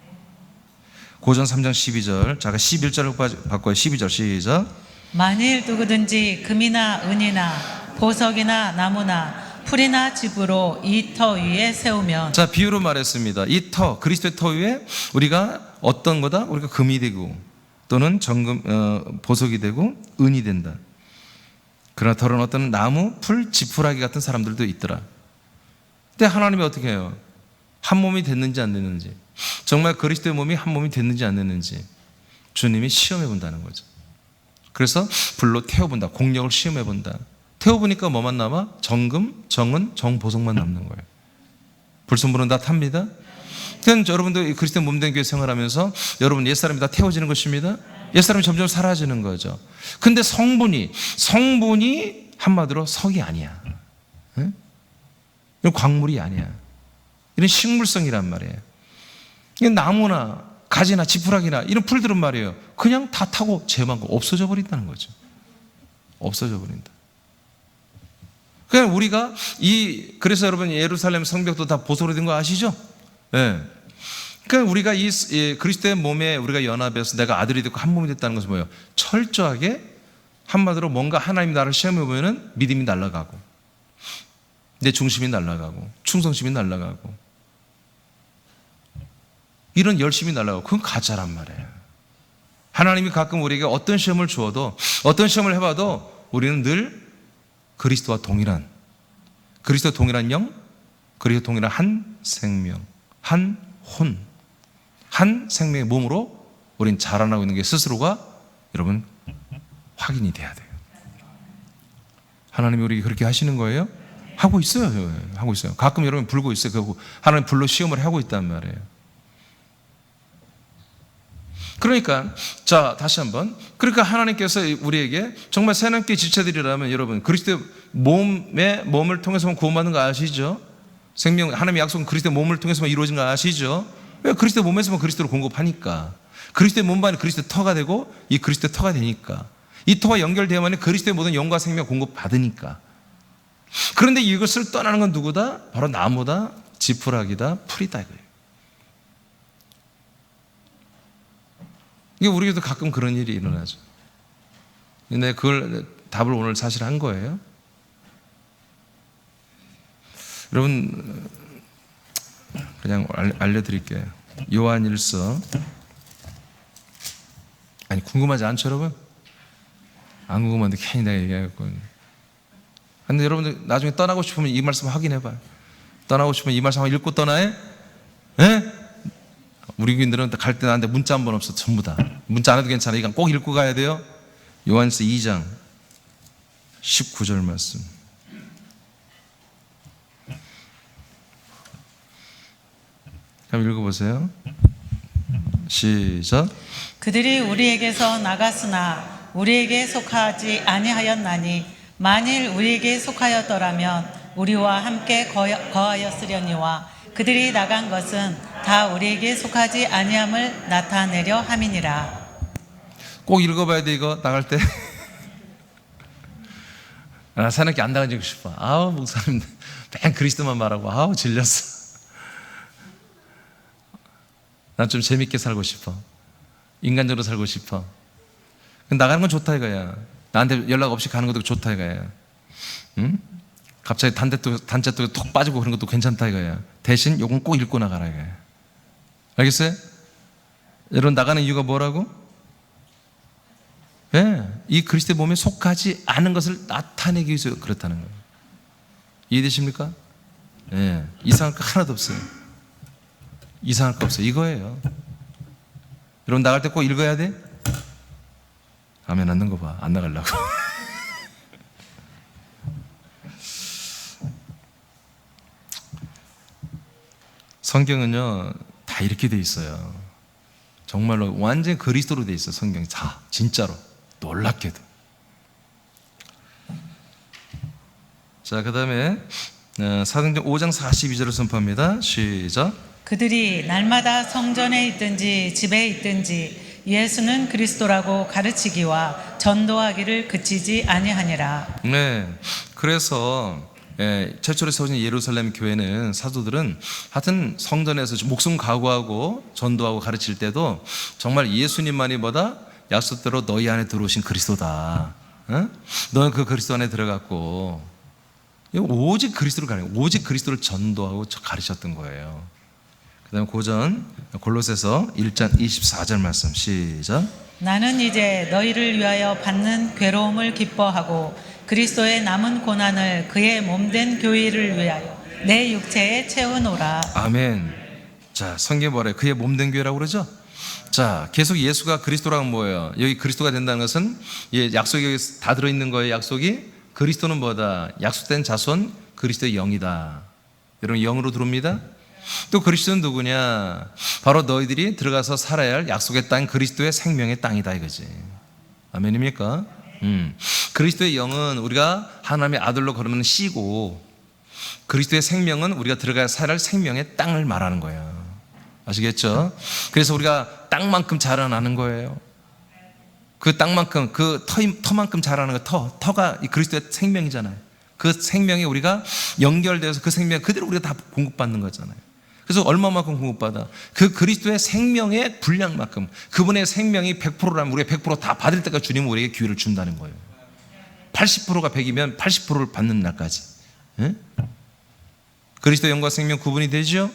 고전 3장 12절, 제가 11절을 바꿔요. 12절 시작. 만일 누구든지 금이나 은이나 보석이나 나무나 풀이나 집으로 이 터 위에 세우면. 자, 비유로 말했습니다. 이 터, 그리스도의 터 위에 우리가 어떤 거다? 우리가 금이 되고 또는 보석이 되고 은이 된다. 그러나 다른 어떤 나무, 풀, 지푸라기 같은 사람들도 있더라. 근데 하나님이 어떻게 해요? 한 몸이 됐는지 안 됐는지, 정말 그리스도의 몸이 한 몸이 됐는지 안 됐는지 주님이 시험해 본다는 거죠. 그래서 불로 태워본다. 공력을 시험해 본다. 태워보니까 뭐만 남아? 정금, 정은, 정보석만 남는 거예요. 불순물은 다 탑니다. 그러니까 여러분도 그리스도의 몸된 교회 생활하면서 여러분 옛사람이 다 태워지는 것입니다. 옛사람이 점점 사라지는 거죠. 근데 성분이 한마디로 석이 아니야. 응? 이건 광물이 아니야. 이런 식물성이란 말이에요. 나무나 가지나 지푸라기나 이런 풀들은 말이에요. 그냥 다 타고 재만고 없어져 버린다는 거죠. 없어져 버린다. 그냥 우리가 그래서 여러분 예루살렘 성벽도 다 보석으로 된 거 아시죠? 예. 그러니까 우리가 이 그리스도의 몸에 우리가 연합해서 내가 아들이 됐고 한 몸이 됐다는 것은 뭐예요? 철저하게 한마디로 뭔가 하나님 나를 시험해 보면은 믿음이 날아가고 내 중심이 날아가고 충성심이 날아가고 이런 열심이 날아가고 그건 가짜란 말이에요. 하나님이 가끔 우리에게 어떤 시험을 주어도 어떤 시험을 해봐도 우리는 늘 그리스도와 동일한 영, 그리스도 동일한 한 생명, 한 혼, 한 생명의 몸으로 우린 자라나고 있는 게 스스로가 여러분 확인이 돼야 돼요. 하나님이 우리에게 그렇게 하시는 거예요? 하고 있어요. 하고 있어요. 가끔 여러분 불고 있어요. 하나님 불로 시험을 하고 있단 말이에요. 그러니까 자 다시 한번, 그러니까 하나님께서 우리에게 정말 새롭게 지체들이라면 여러분 그리스도의 몸을 통해서만 구원받는 거 아시죠? 생명, 하나님의 약속은 그리스도의 몸을 통해서만 이루어진 거 아시죠? 왜? 그리스도의 몸에서만 그리스도를 공급하니까. 그리스도의 몸만이 그리스도의 터가 되고 이 그리스도의 터가 되니까. 이 터가 연결되어야만 그리스도의 모든 영과 생명 공급 받으니까. 그런데 이것을 떠나는 건 누구다? 바로 나무다, 지푸라기다, 풀이다 이거예요. 이게 우리에도 가끔 그런 일이 일어나죠. 근데 그걸 답을 오늘 사실 한 거예요. 여러분, 그냥 알려드릴게요. 요한일서. 아니, 궁금하지 않죠, 여러분? 안 궁금한데 괜히 내가 얘기하고. 근데 여러분들 나중에 떠나고 싶으면 이 말씀 확인해봐요. 떠나고 싶으면 이 말씀 읽고 떠나요? 예? 우리 교인들은 갈 때 나한테 문자 한 번 없어. 전부 다 문자 안 해도 괜찮아. 이건 꼭 읽고 가야 돼요. 요한일서 2장 19절 말씀. 한번 읽어보세요. 시작. 그들이 우리에게서 나갔으나 우리에게 속하지 아니하였나니 만일 우리에게 속하였더라면 우리와 함께 거하였으려니와 그들이 나간 것은 다 우리에게 속하지 아니함을 나타내려 함이니라. 꼭 읽어봐야 돼. 이거 나갈 때. 나 사납게 안 나가지고 싶어. 아우, 목사님 맨 그리스도만 말하고 아우 질렸어. 난 좀 재밌게 살고 싶어. 인간적으로 살고 싶어. 나가는 건 좋다 이거야. 나한테 연락 없이 가는 것도 좋다 이거야. 응? 갑자기 단체도 톡 빠지고 그런 것도 괜찮다 이거야. 대신 요건 꼭 읽고 나가라 이거야. 알겠어요? 여러분, 나가는 이유가 뭐라고? 예, 이 그리스도의 몸에 속하지 않은 것을 나타내기 위해서 그렇다는 거예요. 이해되십니까? 예, 이상할 거 하나도 없어요. 이상할 거 없어요. 이거예요. 여러분, 나갈 때 꼭 읽어야 돼? 아멘 안 넣는 거 봐. 안 나가려고. 성경은요 다 이렇게 돼 있어요. 정말로 완전 그리스도로 돼 있어요. 성경이 다 진짜로. 놀랍게도. 자, 그 다음에 사도행전 5장 42절을 선포합니다. 시작. 그들이 날마다 성전에 있든지 집에 있든지 예수는 그리스도라고 가르치기와 전도하기를 그치지 아니하니라. 네, 그래서 최초로 세워진 예루살렘 교회는 사도들은 하여튼 성전에서 목숨 각오하고 전도하고 가르칠 때도 정말 예수님만이 뭐다? 약속대로 너희 안에 들어오신 그리스도다. 너는 그 그리스도 안에 들어갔고 오직 그리스도를 가르치고 오직 그리스도를 전도하고 가르쳤던 거예요. 그 다음에 고전 골로새서 1장 24절 말씀 시작. 나는 이제 너희를 위하여 받는 괴로움을 기뻐하고 그리스도의 남은 고난을 그의 몸된 교회를 위하여 내 육체에 채우노라. 아멘. 자, 성경에 뭐래요? 그의 몸된 교회라고 그러죠? 자, 계속 예수가 그리스도라는 뭐예요? 여기 그리스도가 된다는 것은 약속이 여기 다 들어있는 거예요. 약속이. 그리스도는 뭐다? 약속된 자손 그리스도의 영이다. 여러분, 영으로 들어옵니다. 또 그리스도는 누구냐? 바로 너희들이 들어가서 살아야 할 약속의 땅, 그리스도의 생명의 땅이다 이거지. 아멘입니까? 그리스도의 영은 우리가 하나님의 아들로 걸으면 씨고, 그리스도의 생명은 우리가 들어가야 살아야 할 생명의 땅을 말하는 거예요. 아시겠죠? 그래서 우리가 땅만큼 자라나는 거예요. 그 땅만큼, 그 터만큼 자라는 거, 터가 그리스도의 생명이잖아요. 그 생명에 우리가 연결되어서 그 생명 그대로 우리가 다 공급받는 거잖아요. 그래서 얼마만큼 공급받아? 그 그리스도의 생명의 분량만큼, 그분의 생명이 100%라면 우리가 100% 다 받을 때까지 주님은 우리에게 기회를 준다는 거예요. 80%가 100이면 80%를 받는 날까지. 예? 그리스도 영과 생명 구분이 되죠?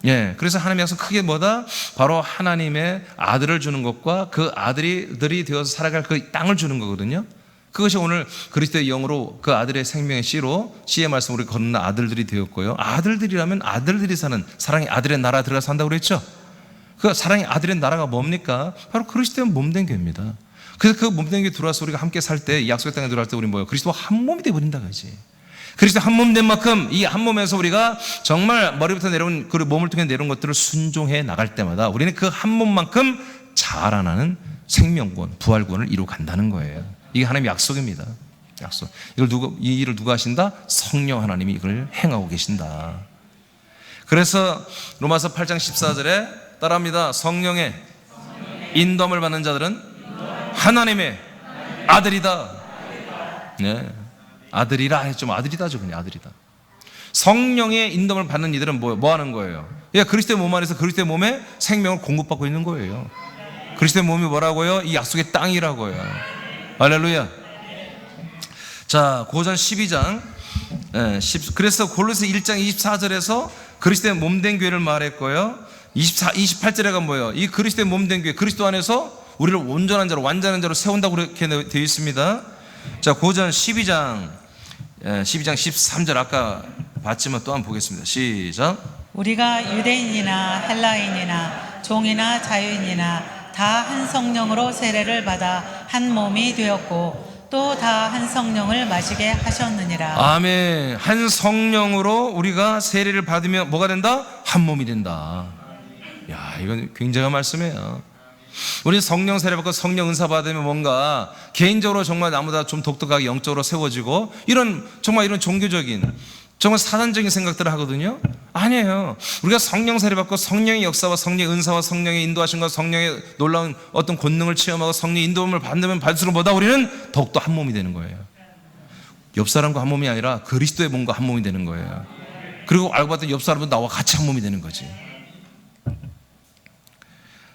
예. 그래서 하나님의 약속 크게 뭐다? 바로 하나님의 아들을 주는 것과 그 아들들이 되어서 살아갈 그 땅을 주는 거거든요. 그것이 오늘 그리스도의 영으로 그 아들의 생명의 씨로 씨의 말씀 우리 걷는 아들들이 되었고요. 아들들이라면 아들들이 사는 사랑의 아들의 나라 들어가 산다고 그랬죠. 그 사랑의 아들의 나라가 뭡니까? 바로 그리스도의 몸된 교회입니다. 그래서 그 몸된 교회 들어와서 우리가 함께 살 때, 약속의 땅에 들어갈 때 우리 뭐예요? 그리스도와 한 몸이 되어버린다 그지. 그리스도 한 몸 된 만큼 이 한 몸에서 우리가 정말 머리부터 내려온 그 몸을 통해 내려온 것들을 순종해 나갈 때마다 우리는 그 한 몸만큼 자라나는 생명권, 부활권을 이루어 간다는 거예요. 이게 하나님의 약속입니다. 약속. 이 일을 누가 하신다? 성령 하나님이 이걸 행하고 계신다. 그래서 로마서 8장 14절에 따라합니다. 성령의 인도함을 받는 자들은 하나님의 아들이다. 네. 아들이라 했죠. 아들이다죠. 그냥 아들이다. 성령의 인도를 받는 이들은 뭐 하는 거예요? 그리스도의 몸 안에서 그리스도의 몸에 생명을 공급받고 있는 거예요. 그리스도의 몸이 뭐라고요? 이 약속의 땅이라고요. 할렐루야. 자, 고전 12장. 그래서 골로새 1장 24절에서 그리스도의 몸된 교회를 말했고요. 28절에 가면 뭐예요? 이 그리스도의 몸된 교회, 그리스도 안에서 우리를 온전한 자로, 완전한 자로 세운다고 그렇게 되어 있습니다. 자, 고전 12장 13절 아까 봤지만 또 한번 보겠습니다. 시작. 우리가 유대인이나 헬라인이나 종이나 자유인이나 다 한 성령으로 세례를 받아 한 몸이 되었고 또 다 한 성령을 마시게 하셨느니라. 아멘. 한 성령으로 우리가 세례를 받으면 뭐가 된다? 한 몸이 된다. 야, 이건 굉장한 말씀이에요. 우리 성령 세례 받고 성령 은사 받으면 뭔가 개인적으로 정말 나보다 좀 독특하게 영적으로 세워지고 이런 종교적인 정말 사단적인 생각들을 하거든요. 아니에요. 우리가 성령 세례 받고 성령의 역사와 성령의 은사와 성령의 인도하심과 성령의 놀라운 어떤 권능을 체험하고 성령의 인도함을 받으면 받을수록 뭐다? 우리는 더욱더 한 몸이 되는 거예요. 옆 사람과 한 몸이 아니라 그리스도의 몸과 한 몸이 되는 거예요. 그리고 알고 봤더니 옆 사람도 나와 같이 한 몸이 되는 거지.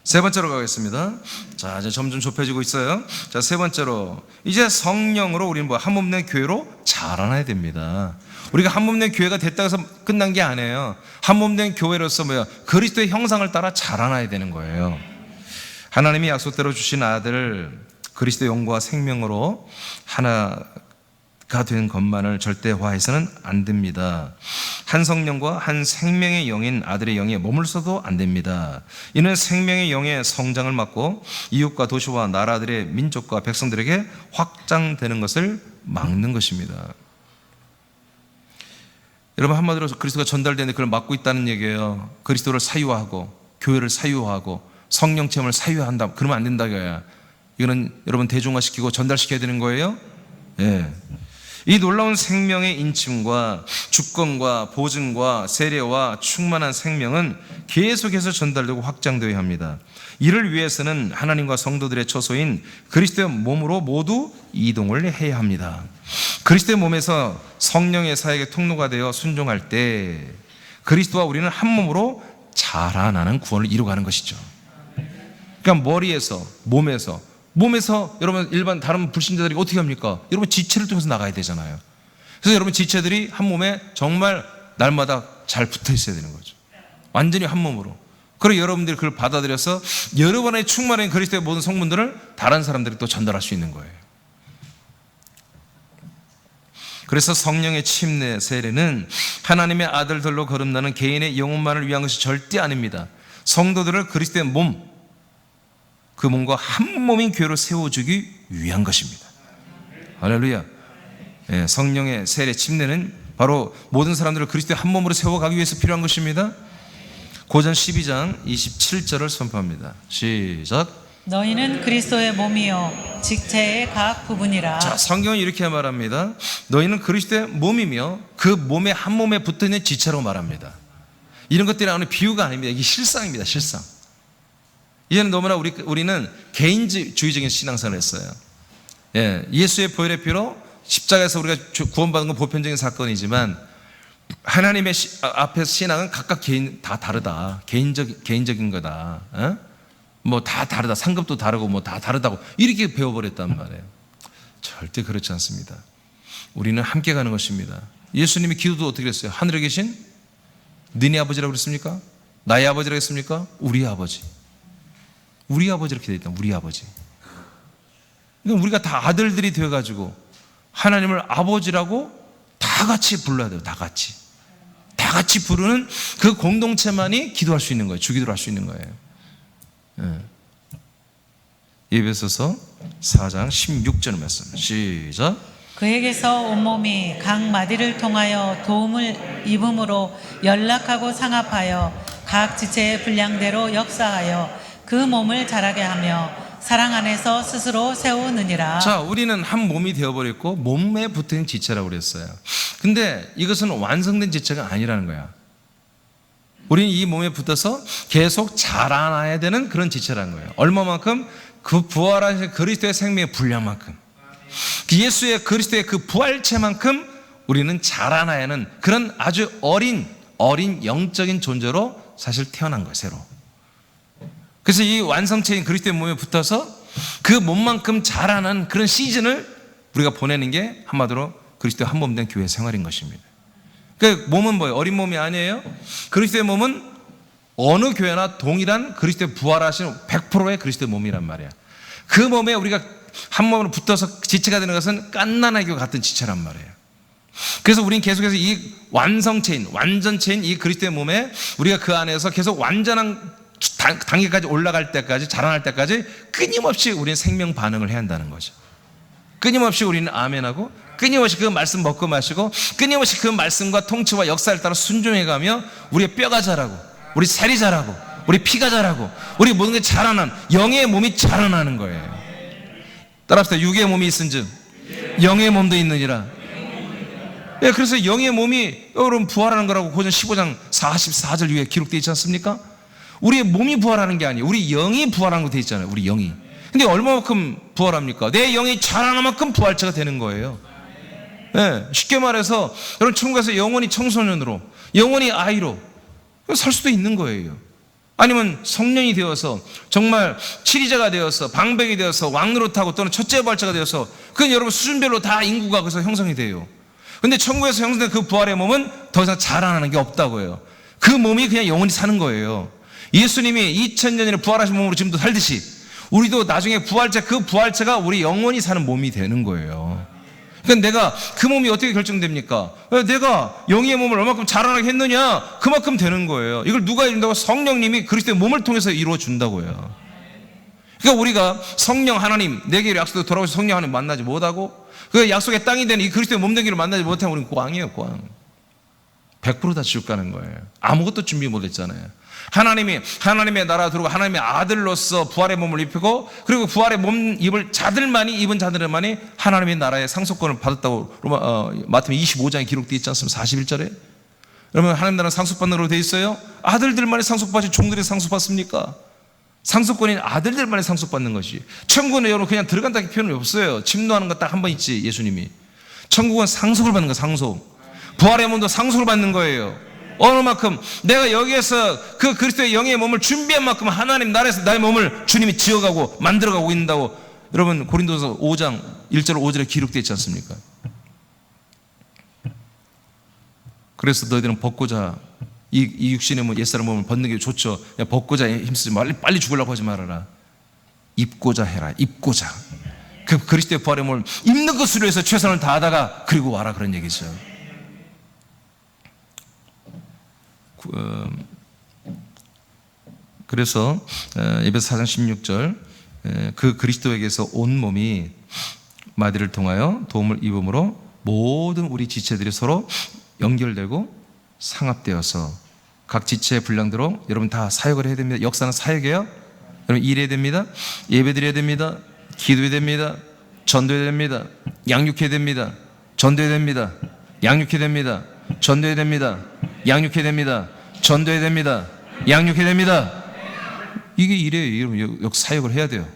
세 번째로 가겠습니다. 자, 이제 점점 좁혀지고 있어요. 자, 세 번째로 이제 성령으로 우리는 한 몸 된 교회로 자라나야 됩니다. 우리가 한 몸 된 교회가 됐다고 해서 끝난 게 아니에요. 한 몸 된 교회로서 그리스도의 형상을 따라 자라나야 되는 거예요. 하나님이 약속대로 주신 아들 그리스도의 영과 생명으로 하나가 된 것만을 절대화해서는 안 됩니다. 한 성령과 한 생명의 영인 아들의 영에 머물러서도 안 됩니다. 이는 생명의 영의 성장을 막고 이웃과 도시와 나라들의 민족과 백성들에게 확장되는 것을 막는 것입니다. 여러분, 한마디로 그리스도가 전달되는데 그걸 막고 있다는 얘기예요. 그리스도를 사유화하고 교회를 사유화하고 성령 체험을 사유화한다. 그러면 안 된다 이거야. 이거는 여러분 대중화시키고 전달시켜야 되는 거예요. 예. 이 놀라운 생명의 인침과 주권과 보증과 세례와 충만한 생명은 계속해서 전달되고 확장되어야 합니다. 이를 위해서는 하나님과 성도들의 처소인 그리스도의 몸으로 모두 이동을 해야 합니다. 그리스도의 몸에서 성령의 사역의 통로가 되어 순종할 때 그리스도와 우리는 한 몸으로 자라나는 구원을 이루어가는 것이죠. 그러니까 머리에서 몸에서 여러분 일반 다른 불신자들이 어떻게 합니까? 여러분 지체를 통해서 나가야 되잖아요. 그래서 여러분 지체들이 한 몸에 정말 날마다 잘 붙어 있어야 되는 거죠. 완전히 한 몸으로. 그리고 여러분들이 그걸 받아들여서 여러분 안에 충만한 그리스도의 모든 성분들을 다른 사람들이 또 전달할 수 있는 거예요. 그래서 성령의 침례 세례는 하나님의 아들들로 거듭나는 개인의 영혼만을 위한 것이 절대 아닙니다. 성도들을 그리스도의 몸, 그 몸과 한 몸인 교회로 세워주기 위한 것입니다. 할렐루야. 예, 성령의 세례 침례는 바로 모든 사람들을 그리스도의 한 몸으로 세워가기 위해서 필요한 것입니다. 고전 12장 27절을 선포합니다. 시작. 너희는 그리스도의 몸이요 직체의 각 부분이라. 자, 성경은 이렇게 말합니다. 너희는 그리스도의 몸이며 그 몸에 한 몸에 붙어있는 지체로 말합니다. 이런 것들이 나오는 비유가 아닙니다. 이게 실상입니다. 실상. 이제는 너무나 우리는 개인주의적인 신앙생활을 했어요. 예, 예수의 보혈의 피로 십자가에서 우리가 구원받은 건 보편적인 사건이지만 하나님의 앞에서 신앙은 각각 개인 다 다르다. 개인적인 거다. 뭐 다 다르다. 상급도 다르고 뭐 다 다르다고 이렇게 배워버렸단 말이에요. 절대 그렇지 않습니다. 우리는 함께 가는 것입니다. 예수님이 기도도 어떻게 했어요? 하늘에 계신 너네 아버지라고 그랬습니까? 나의 아버지라고 했습니까? 우리 아버지. 우리 아버지 이렇게 되어 있다. 우리 아버지. 그러니까 우리가 다 아들들이 되어가지고 하나님을 아버지라고 다 같이 불러야 돼요. 다 같이. 다 같이 부르는 그 공동체만이 기도할 수 있는 거예요. 주기도를 할 수 있는 거예요. 에베소서 4장 16절 말씀. 시작. 그에게서 온몸이 각 마디를 통하여 도움을 입음으로 연락하고 상합하여 각 지체의 분량대로 역사하여 그 몸을 자라게 하며 사랑 안에서 스스로 세우느니라. 자, 우리는 한 몸이 되어버렸고 몸에 붙은 지체라고 그랬어요. 근데 이것은 완성된 지체가 아니라는 거야. 우리는 이 몸에 붙어서 계속 자라나야 되는 그런 지체라는 거예요. 얼마만큼? 그 부활하신 그리스도의 생명의 분량만큼. 그 예수의 그리스도의 그 부활체만큼 우리는 자라나야 하는 그런 아주 어린 영적인 존재로 사실 태어난 거예요, 새로. 그래서 이 완성체인 그리스도의 몸에 붙어서 그 몸만큼 자라는 그런 시즌을 우리가 보내는 게 한마디로 그리스도의 한 몸 된 교회 생활인 것입니다. 그 몸은 뭐예요? 어린 몸이 아니에요. 그리스도의 몸은 어느 교회나 동일한 그리스도의 부활하신 100%의 그리스도의 몸이란 말이야. 그 몸에 우리가 한 몸으로 붙어서 지체가 되는 것은 갓난아기와 같은 지체란 말이에요. 그래서 우리는 계속해서 이 완성체인, 완전체인 이 그리스도의 몸에 우리가 그 안에서 계속 완전한 단계까지 올라갈 때까지, 자라날 때까지 끊임없이 우리는 생명 반응을 해야 한다는 거죠. 끊임없이 우리는 아멘하고, 끊임없이 그 말씀 먹고 마시고, 끊임없이 그 말씀과 통치와 역사를 따라 순종해가며 우리의 뼈가 자라고, 우리 살이 자라고, 우리 피가 자라고, 우리 모든 게 자라난 영의 몸이 자라나는 거예요. 따라합시다. 육의 몸이 있은즉 영의 몸도 있느니라. 예, 그래서 영의 몸이 여러분 부활하는 거라고 고전 15장 44절 위에 기록되어 있지 않습니까? 우리의 몸이 부활하는 게 아니에요. 우리 영이 부활하는 거 되어 있잖아요. 우리 영이. 근데 얼마만큼 부활합니까? 내 영이 자라는 만큼 부활체가 되는 거예요. 예, 쉽게 말해서 여러분 천국에서 영원히 청소년으로, 영원히 아이로 살 수도 있는 거예요. 아니면 성년이 되어서 정말 치리자가 되어서 방백이 되어서 왕노릇하고 또는 첫째 부활체가 되어서 그건 여러분 수준별로 다 인구가 그래서 형성이 돼요. 근데 천국에서 형성된 그 부활의 몸은 더 이상 자라나는 게 없다고요. 그 몸이 그냥 영원히 사는 거예요. 예수님이 2000년이나 부활하신 몸으로 지금도 살듯이 우리도 나중에 부활체, 그 부활체가 우리 영원히 사는 몸이 되는 거예요. 그러니까 내가 그 몸이 어떻게 결정됩니까? 내가 영의 몸을 얼마큼 자라나게 했느냐, 그만큼 되는 거예요. 이걸 누가 이룬다고? 성령님이 그리스도의 몸을 통해서 이루어 준다고요. 그러니까 우리가 성령 하나님, 내게 약속도 돌아오신 성령 하나님 만나지 못하고 그 약속의 땅이 되는 이 그리스도의 몸 되기를 만나지 못하면 우리는 꽝이에요, 꽝. 100% 다 지옥 가는 거예요. 아무것도 준비 못했잖아요. 하나님의 나라 들어오고 하나님의 아들로서 부활의 몸을 입히고, 그리고 부활의 몸 입은 자들만이 하나님의 나라의 상속권을 받았다고 마태복음 25장에 기록되어 있지 않습니까? 41절에. 여러분, 하나님 나라는 상속받는 걸로 되어 있어요? 아들들만이 상속받지 종들이 상속받습니까? 상속권인 아들들만이 상속받는 것이. 천국은 여러분 그냥 들어간다는 표현이 없어요. 침노하는 거 딱 한 번 있지, 예수님이. 천국은 상속을 받는 거예요, 상속. 부활의 몸도 상속을 받는 거예요. 어느 만큼 내가 여기에서 그 그리스도의 영의 몸을 준비한 만큼 하나님 나라에서 나의 몸을 주님이 지어가고 만들어가고 있다고 여러분 고린도서 5장 1절 5절에 기록되어 있지 않습니까? 그래서 너희들은 벗고자 이 육신의 몸, 옛사람 몸을 벗는 게 좋죠. 야, 벗고자 힘쓰지 말라. 빨리 죽으려고 하지 말아라. 입고자 해라. 입고자. 그 그리스도의 부활의 몸을 입는 것으로 해서 최선을 다하다가 그리고 와라, 그런 얘기죠. 그래서 에베소 4장 16절 그 그리스도에게서 온 몸이 마디를 통하여 도움을 입음으로 모든 우리 지체들이 서로 연결되고 상합되어서 각 지체의 분량대로 여러분 다 사역을 해야 됩니다. 역사는 사역이에요. 여러분 일해야 됩니다. 예배드려야 됩니다. 기도해야 됩니다. 전도해야 됩니다. 양육해야 됩니다. 전도해야 됩니다. 양육해야 됩니다. 전도해야 됩니다. 양육해야 됩니다. 전도해야 됩니다. 양육해야 됩니다. 이게 일이에요. 사역을 해야 돼요.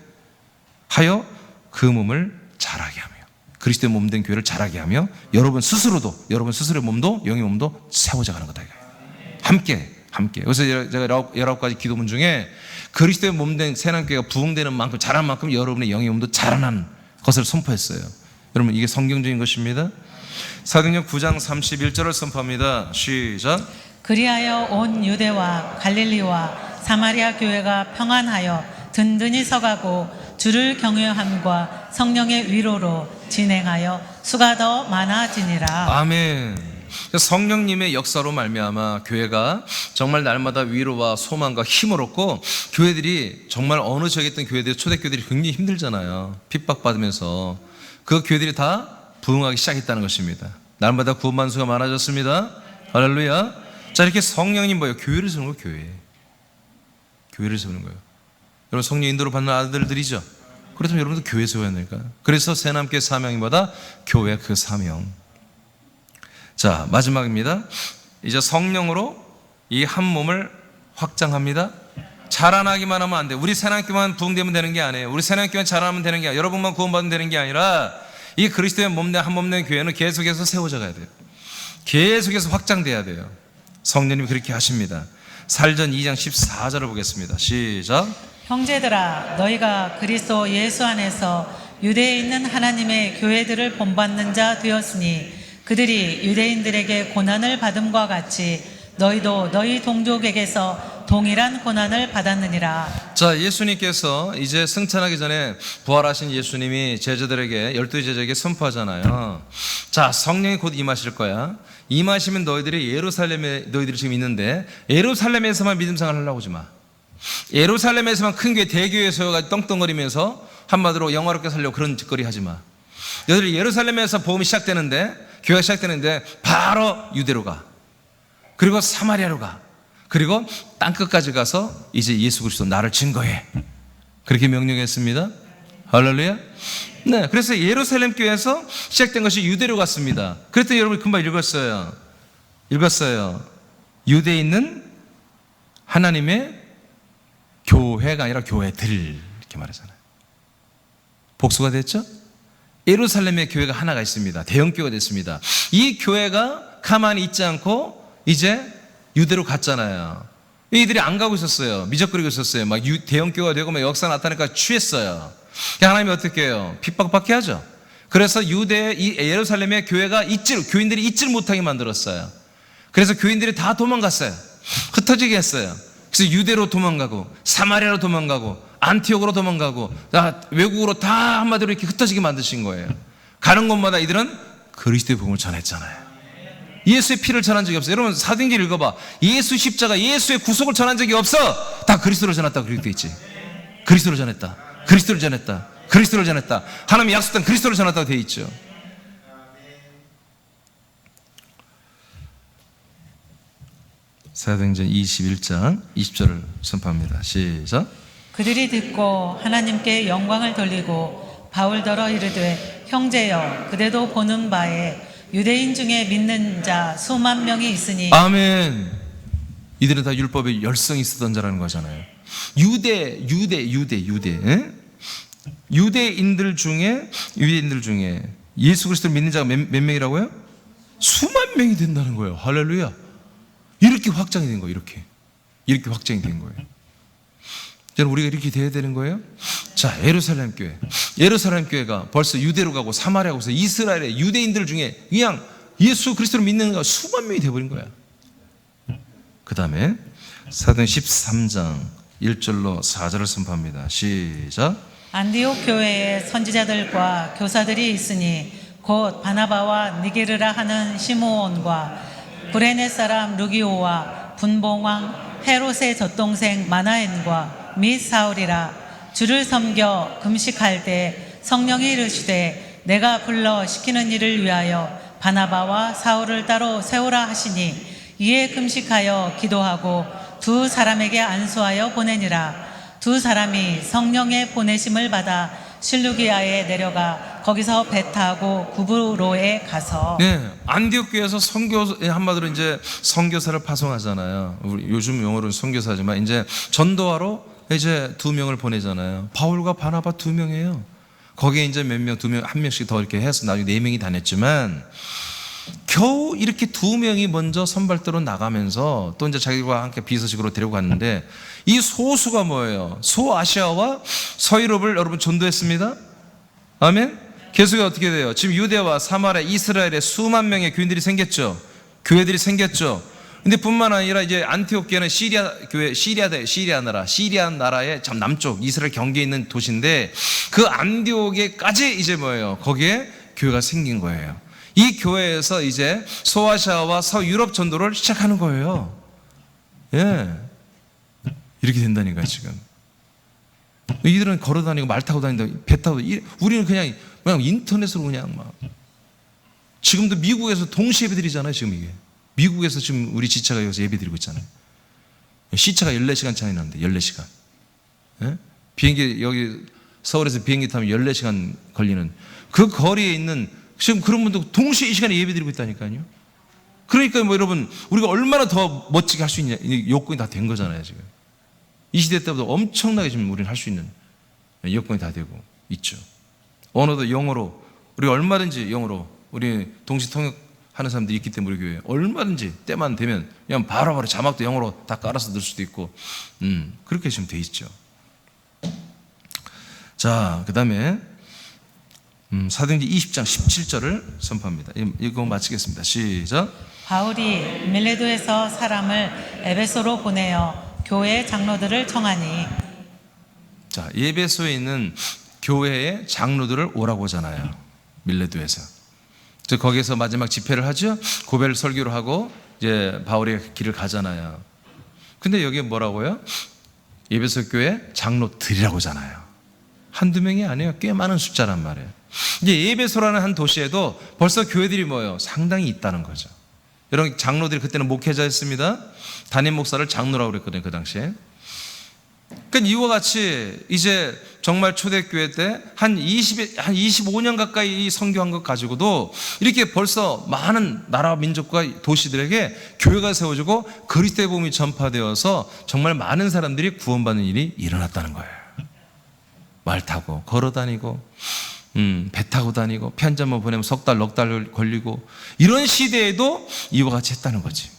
하여 그 몸을 자라게 하며, 그리스도의 몸 된 교회를 자라게 하며 여러분 스스로의 몸도 영의 몸도 세워져 가는 거다. 함께. 그래서 제가 19가지 기도문 중에 그리스도의 몸 된 새남교회가 부흥되는 만큼, 자란 만큼 여러분의 영의 몸도 자라는 것을 선포했어요. 여러분 이게 성경적인 것입니다. 사도행전 9장 31절을 선포합니다. 시작. 그리하여 온 유대와 갈릴리와 사마리아 교회가 평안하여 든든히 서가고 주를 경외함과 성령의 위로로 진행하여 수가 더 많아지니라. 아멘. 성령님의 역사로 말미암아 교회가 정말 날마다 위로와 소망과 힘을 얻고, 교회들이 정말 어느 지역에 있던 교회들이, 초대교회들이 굉장히 힘들잖아요. 핍박받으면서 그 교회들이 다 부흥하기 시작했다는 것입니다. 날마다 구원받는 수가 많아졌습니다. 할렐루야. 자, 이렇게 성령님 뭐예요? 교회를 세우는 거예요. 교회를 세우는 거예요. 여러분 성령 인도로 받는 아들들이죠. 그렇다면 여러분도 교회 세워야 되니까. 그래서 새남교회 사명이보다 교회 그 사명. 자, 마지막입니다. 이제 성령으로 이 한 몸을 확장합니다. 자라나기만 하면 안 돼. 우리 새남교회만 부흥되면 되는 게 아니에요. 우리 새남교회만 자라나면 되는 게 아니라, 여러분만 구원받으면 되는 게 아니라 이 그리스도의 몸된 한 몸된 교회는 계속해서 세워져 가야 돼요. 계속해서 확장돼야 돼요. 성령님이 그렇게 하십니다. 살전 2장 14절을 보겠습니다. 시작. 형제들아 너희가 그리스도 예수 안에서 유대에 있는 하나님의 교회들을 본받는 자 되었으니 그들이 유대인들에게 고난을 받음과 같이 너희도 너희 동족에게서 동일한 고난을 받았느니라. 자, 예수님께서 이제 승천하기 전에 부활하신 예수님이 제자들에게 12제자에게 선포하잖아요. 자, 성령이 곧 임하실 거야. 임하시면 너희들이 예루살렘에 너희들이 지금 있는데 예루살렘에서만 믿음 생활을 하려고 하지 마. 예루살렘에서만 큰 교회 대교회 세워가지고 떵떵거리면서 한마디로 영화롭게 살려고 그런 짓거리 하지 마. 너희들이 예루살렘에서 복음이 시작되는데 교회가 시작되는데 바로 유대로 가. 그리고 사마리아로 가. 그리고 땅끝까지 가서 이제 예수 그리스도 나를 증거해. 그렇게 명령했습니다. 할렐루야. 네, 그래서 예루살렘 교회에서 시작된 것이 유대로 갔습니다. 그랬더니 여러분 금방 읽었어요. 유대에 있는 하나님의 교회가 아니라 교회들 이렇게 말하잖아요. 복수가 됐죠? 예루살렘의 교회가 하나가 있습니다. 대형 교회가 됐습니다. 이 교회가 가만히 있지 않고 이제 유대로 갔잖아요. 이들이 안 가고 있었어요. 미적거리고 있었어요. 막 대형 교회가 되고 막 역사 나타나니까 취했어요. 하나님이 어떻게 해요? 핍박받게 하죠. 그래서 유대 이 예루살렘의 교회가 교인들이 있질 못하게 만들었어요. 그래서 교인들이 다 도망갔어요. 흩어지게 했어요. 그래서 유대로 도망가고 사마리아로 도망가고 안티옥으로 도망가고 외국으로 다 한마디로 이렇게 흩어지게 만드신 거예요. 가는 곳마다 이들은 그리스도의 복음을 전했잖아요. 예수의 피를 전한 적이 없어요. 여러분 사도행전 읽어봐. 예수 십자가 예수의 구속을 전한 적이 없어. 다 그리스도를 전했다고 그렇게 돼 있지. 그리스도를 전했다. 그리스도를 전했다. 그리스도를 전했다. 하나님이 약속한 그리스도를 전했다고 돼 있죠. 사도행전 21장 20절을 선포합니다. 시작. 그들이 듣고 하나님께 영광을 돌리고 바울더러 이르되 형제여 그대도 보는 바에 유대인 중에 믿는 자 수만 명이 있으니. 아멘. 이들은 다 율법에 열성이 있었던 자라는 거잖아요. 유대 에? 유대인들 중에 예수 그리스도를 믿는 자가 몇 명이라고요? 수만 명이 된다는 거예요. 할렐루야. 이렇게 확장이 된 거예요. 이렇게 확장이 된 거예요. 저는 우리가 이렇게 돼야 되는 거예요. 자, 예루살렘 교회가 벌써 유대로 가고 사마리아 가고 이스라엘의 유대인들 중에 그냥 예수 그리스도를 믿는 자가 수만 명이 돼버린 거야. 그 다음에 사도행 13장 1절로 4절을 선포합니다. 시작. 안디옥 교회에 선지자들과 교사들이 있으니 곧 바나바와 니게르라 하는 시므온과 구레네 사람 루기오와 분봉왕 헤롯의 젖동생 마나엔과 및 사울이라. 주를 섬겨 금식할 때 성령이 이르시되 내가 불러 시키는 일을 위하여 바나바와 사울을 따로 세우라 하시니 이에 금식하여 기도하고 두 사람에게 안수하여 보내니라. 두 사람이 성령의 보내심을 받아 실루기아에 내려가 거기서 배 타고 구브로에 가서. 네, 안디옥 교회에서 한마디로 이제 선교사를 파송하잖아요. 우리 요즘 용어로는 선교사지만 이제 전도하러 이제 2명을 보내잖아요. 바울과 바나바 2명이에요. 거기에 이제 몇 명, 2명, 1명씩 더 이렇게 해서 나중에 4명이 다녔지만 겨우 이렇게 2명이 먼저 선발대로 나가면서 또 이제 자기와 함께 비서식으로 데리고 갔는데 이 소수가 뭐예요? 소아시아와 서유럽을 여러분 전도했습니다. 아멘. 계속해 어떻게 돼요? 지금 유대와 사마리아, 이스라엘에 수만 명의 교인들이 생겼죠. 교회들이 생겼죠. 근데 뿐만 아니라 이제 안티옥 교회는 시리아 교회, 시리아 나라의 참 남쪽 이스라엘 경계에 있는 도시인데 그 안디옥에까지 이제 뭐예요? 거기에 교회가 생긴 거예요. 이 교회에서 이제 소아시아와 서유럽 전도를 시작하는 거예요. 예. 이렇게 된다니까 지금. 이들은 걸어 다니고 말 타고 다닌다, 배 타고, 우리는 그냥 인터넷으로 그냥 막. 지금도 미국에서 동시 예배 드리잖아요, 지금 이게. 미국에서 지금 우리 지체가 여기서 예배 드리고 있잖아요. 시차가 14시간 차이 나는데, 14시간. 예? 비행기, 여기 서울에서 비행기 타면 14시간 걸리는 그 거리에 있는 지금 그런 분도 동시에 이 시간에 예배 드리고 있다니까요. 그러니까 뭐 여러분, 우리가 얼마나 더 멋지게 할 수 있냐, 요건이 다 된 거잖아요, 지금. 이 시대 때보다 엄청나게 지금 우리는 할 수 있는 여건이 다 되고 있죠. 언어도 영어로 우리 얼마든지 영어로 우리 동시 통역하는 사람들이 있기 때문에 우리 교회에 얼마든지 때만 되면 그냥 바로바로 자막도 영어로 다 깔아서 넣을 수도 있고 그렇게 지금 돼 있죠. 자, 그 다음에 사도행전 20장 17절을 선포합니다. 이거 마치겠습니다. 시작. 바울이 밀레도에서 사람을 에베소로 보내어 교회 장로들을 청하니. 자, 에베소에 있는 교회의 장로들을 오라고 하잖아요. 밀레도에서. 거기에서 마지막 집회를 하죠. 고별 설교를 하고 이제 바울의 길을 가잖아요. 근데 여기 뭐라고요? 에베소 교회 장로들이라고 하잖아요. 한두 명이 아니에요. 꽤 많은 숫자란 말이에요. 이제 에베소라는 한 도시에도 벌써 교회들이 뭐예요? 상당히 있다는 거죠. 여러분, 장로들이 그때는 목회자였습니다. 담임 목사를 장로라고 그랬거든요, 그 당시에. 그러니까 이와 같이 이제 정말 초대교회 때 한 25년 가까이 선교한 것 가지고도 이렇게 벌써 많은 나라 민족과 도시들에게 교회가 세워지고 그리스도의 복음이 전파되어서 정말 많은 사람들이 구원받는 일이 일어났다는 거예요. 말 타고 걸어 다니고 배 타고 다니고 편지 한번 보내면 석 달, 넉 달 걸리고 이런 시대에도 이와 같이 했다는 거지.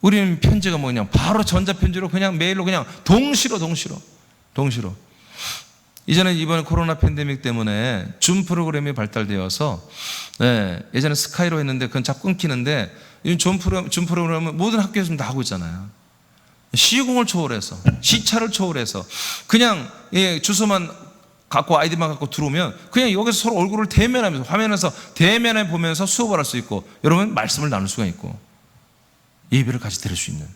우리는 편지가 뭐 그냥 바로 전자편지로 그냥 메일로 그냥 동시로. 이제는 이번 코로나 팬데믹 때문에 줌 프로그램이 발달되어서 예전에 스카이로 했는데 그건 자꾸 끊기는데 줌 프로그램은 모든 학교에서 다 하고 있잖아요. 시공을 초월해서 시차를 초월해서 그냥 주소만 갖고 아이디만 갖고 들어오면 그냥 여기서 서로 얼굴을 대면하면서 화면에서 대면해 보면서 수업을 할 수 있고 여러분 말씀을 나눌 수가 있고 예배를 같이 드릴 수 있는.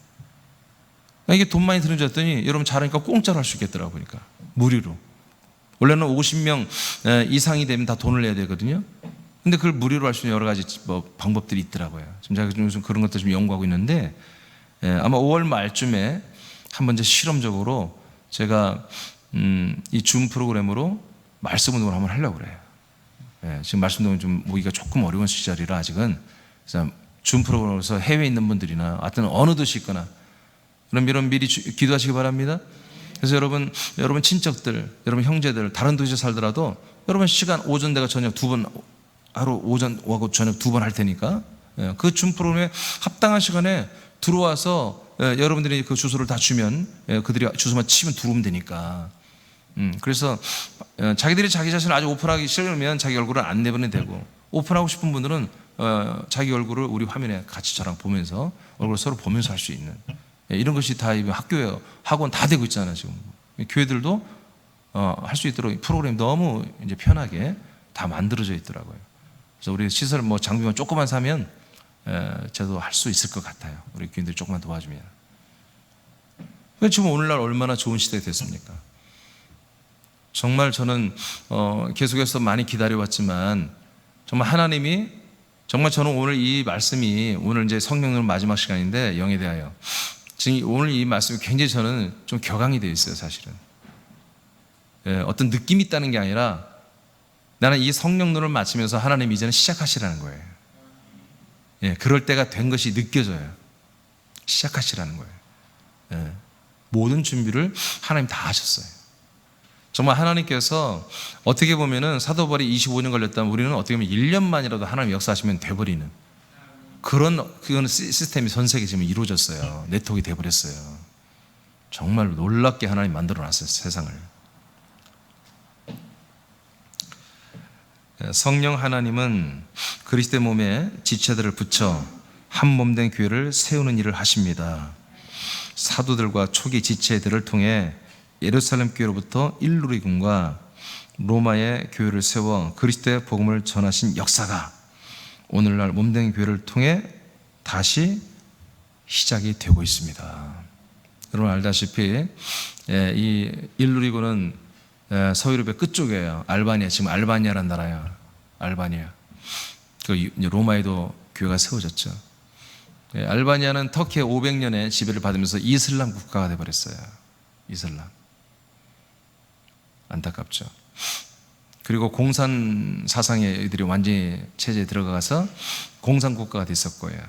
이게 돈 많이 드는 줄 알았더니 여러분 잘하니까 공짜로 할 수 있겠더라고요. 그러니까 무료로. 원래는 50명 이상이 되면 다 돈을 내야 되거든요. 근데 그걸 무료로 할 수 있는 여러 가지 방법들이 있더라고요. 지금 제가 요즘 그런 것들 좀 연구하고 있는데 아마 5월 말쯤에 한번 이제 실험적으로 제가 이 줌 프로그램으로 말씀 운동을 한번 하려고 그래요. 지금 말씀 운동은 좀 모기가 조금 어려운 시절이라 아직은 그래서 줌 프로그램에서 해외에 있는 분들이나 하여튼 어느 도시 있거나 그럼 여러분 미리 기도하시기 바랍니다. 그래서 여러분 친척들, 여러분 형제들 다른 도시에 살더라도 여러분 시간 오전 내가 저녁 2번 하루 오전 오고 저녁 2번 할 테니까 그 줌 프로그램에 합당한 시간에 들어와서 여러분들이 그 주소를 다 주면 그들이 주소만 치면 들어오면 되니까 그래서 자기들이 자기 자신을 아주 오픈하기 싫으면 자기 얼굴을 안 내보내도 되고 오픈하고 싶은 분들은 자기 얼굴을 우리 화면에 같이 저랑 보면서 얼굴을 서로 보면서 할 수 있는 이런 것이 다 학교에 학원 다 되고 있잖아요. 지금 교회들도 할 수 있도록 프로그램이 너무 이제 편하게 다 만들어져 있더라고요. 그래서 우리 시설 장비만 조금만 사면 저도 할 수 있을 것 같아요. 우리 교인들이 조금만 도와주면. 지금 오늘날 얼마나 좋은 시대가 됐습니까? 정말 저는 계속해서 많이 기다려왔지만 정말 하나님이 정말 저는 오늘 이 말씀이 오늘 이제 성령론 마지막 시간인데 영에 대하여 지금 오늘 이 말씀이 굉장히 저는 좀 격앙이 되어 있어요. 사실은 어떤 느낌이 있다는 게 아니라 나는 이 성령론을 마치면서 하나님이 이제는 시작하시라는 거예요. 그럴 때가 된 것이 느껴져요. 시작하시라는 거예요. 모든 준비를 하나님 다 하셨어요. 정말 하나님께서 어떻게 보면은 사도 바울이 25년 걸렸다면 우리는 어떻게 보면 1년만이라도 하나님 역사하시면 돼버리는 그런 시스템이 전 세계에 지금 이루어졌어요. 네트워크가 돼버렸어요. 정말 놀랍게 하나님 만들어놨어요. 세상을. 성령 하나님은 그리스도의 몸에 지체들을 붙여 한 몸된 교회를 세우는 일을 하십니다. 사도들과 초기 지체들을 통해 예루살렘 교회로부터 일루리군과 로마의 교회를 세워 그리스도의 복음을 전하신 역사가 오늘날 몸된 교회를 통해 다시 시작이 되고 있습니다. 여러분 알다시피 이 일루리군은 서유럽의 끝쪽이에요. 알바니아, 지금 알바니아라는 나라예요. 알바니아. 로마에도 교회가 세워졌죠. 알바니아는 터키의 500년의 지배를 받으면서 이슬람 국가가 되어버렸어요. 이슬람. 안타깝죠. 그리고 공산 사상의 이들이 완전히 체제에 들어가서 공산 국가가 됐을 거예요.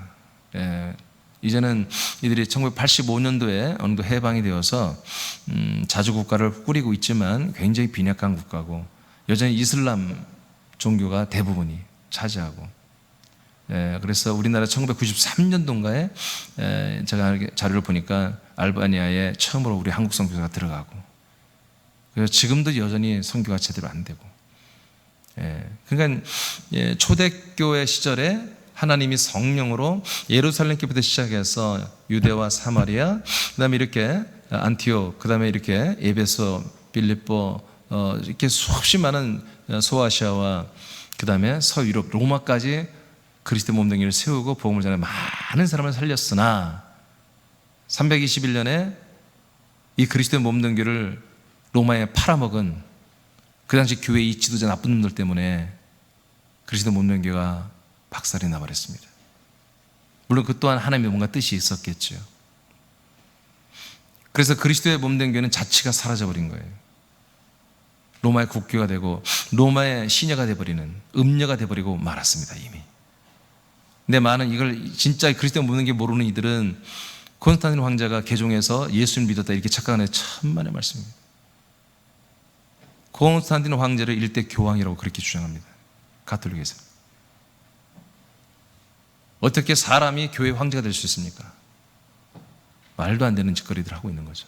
이제는 이들이 1985년도에 어느 정도 해방이 되어서 자주 국가를 꾸리고 있지만 굉장히 빈약한 국가고 여전히 이슬람 종교가 대부분이 차지하고, 그래서 우리나라 1993년도인가에 제가 자료를 보니까 알바니아에 처음으로 우리 한국 선교사가 들어가고, 그래서 지금도 여전히 선교가 제대로 안 되고, 그러니까 초대교회 시절에 하나님이 성령으로 예루살렘 교회부터 시작해서 유대와 사마리아, 그다음에 이렇게 안티옥, 그다음에 이렇게 에베소, 빌립보, 이렇게 수없이 많은 소아시아와 그다음에 서유럽, 로마까지 그리스도 몸뚱이를 세우고 복음을 전해 많은 사람을 살렸으나 321년에 이 그리스도의 몸뚱이를 로마에 팔아먹은 그 당시 교회 이 지도자 나쁜 놈들 때문에 그리스도 몸뚱이가 박살이 나버렸습니다. 물론 그 또한 하나님의 뭔가 뜻이 있었겠죠. 그래서 그리스도의 몸된 교회는 자치가 사라져버린 거예요. 로마의 국교가 되고 로마의 시녀가 되어버리는, 음녀가 되어버리고 말았습니다, 이미. 근데 많은 이걸 진짜 그리스도의 몸된 교회 모르는 이들은 콘스탄틴 황제가 개종해서 예수를 믿었다 이렇게 착각하는 천만의 말씀입니다. 콘스탄틴 황제를 일대 교황이라고 그렇게 주장합니다, 가톨릭에서. 어떻게 사람이 교회 황제가 될 수 있습니까? 말도 안 되는 짓거리들 하고 있는 거죠.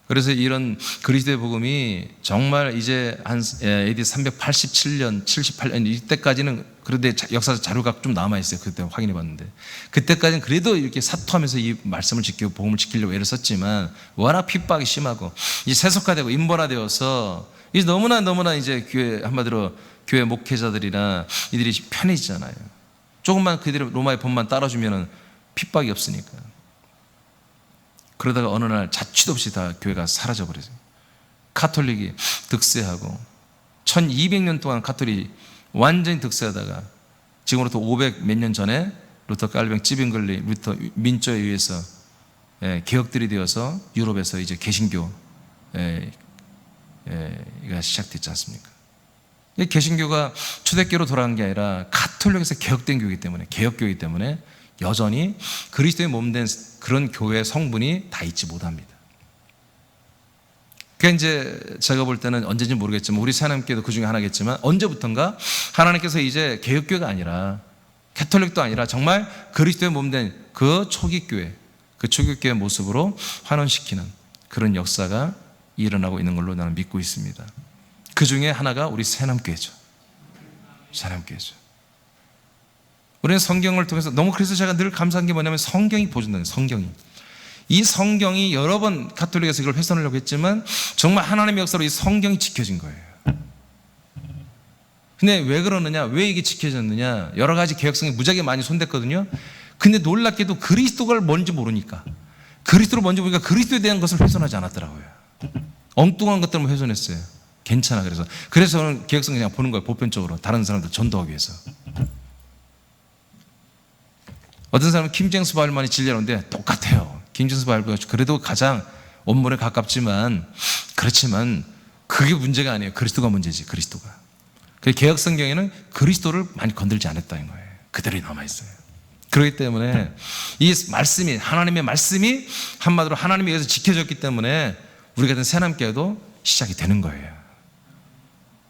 그래서 이런 그리스도의 복음이 정말 이제 한 AD 387년, 78년 이때까지는 그런데 역사 자료가 좀 남아있어요. 그때 확인해 봤는데 그때까지는 그래도 이렇게 사토하면서 이 말씀을 지키고 복음을 지키려고 애를 썼지만 워낙 핍박이 심하고 이 세속화되고 인본화되어서 이제 너무나 이제 교회, 한마디로 교회 목회자들이나 이들이 편해지잖아요. 조금만 그들의 로마의 법만 따라주면 핍박이 없으니까. 그러다가 어느 날 자취도 없이 다 교회가 사라져버렸어요. 카톨릭이 득세하고 1200년 동안 카톨릭이 완전히 득세하다가 지금으로부터 500 몇 년 전에 루터 깔뱅 찌빙글리 루터 민조에 의해서 개혁들이 되어서 유럽에서 이제 개신교가 시작됐지 않습니까? 개신교가 초대교로 돌아간 게 아니라 카톨릭에서 개혁된 교회이기 때문에, 개혁교회이기 때문에 여전히 그리스도의 몸된 그런 교회 성분이 다 있지 못합니다. 그러니까 이제 제가 볼 때는 언제인지 모르겠지만 우리 새하나님께도 그 중에 하나겠지만 언제부턴가 하나님께서 이제 개혁교회가 아니라 캐톨릭도 아니라 정말 그리스도의 몸된 그 초기교회, 그 초기교회 모습으로 환원시키는 그런 역사가 일어나고 있는 걸로 나는 믿고 있습니다. 그 중에 하나가 우리 새하나님교회죠. 새하나님교회죠. 우리는 성경을 통해서 너무, 그래서 제가 늘 감사한 게 뭐냐면 성경이 보여준다는, 성경이. 이 성경이 여러 번 가톨릭에서 이걸 훼손하려고 했지만 정말 하나님의 역사로 이 성경이 지켜진 거예요. 근데 왜 그러느냐, 왜 이게 지켜졌느냐, 여러 가지 개혁성이 무지하게 많이 손댔거든요. 근데 놀랍게도 그리스도가 뭔지 모르니까, 그리스도를 먼저 보니까 그리스도에 대한 것을 훼손하지 않았더라고요. 엉뚱한 것들만 훼손했어요. 괜찮아. 그래서 저는 개혁성 그냥 보는 거예요. 보편적으로 다른 사람들 전도하기 위해서. 어떤 사람은 킹제임스 바이블만이 진리라는데 똑같아요. 킹제임스 바이블가 그래도 가장 원본에 가깝지만, 그렇지만 그게 문제가 아니에요. 그리스도가 문제지, 그리스도가. 그 개혁 성경에는 그리스도를 많이 건들지 않았다는 거예요. 그대로 남아있어요. 그렇기 때문에 이 말씀이, 하나님의 말씀이 한마디로 하나님에 의해서 지켜졌기 때문에 우리 같은 새하나님교회도 시작이 되는 거예요.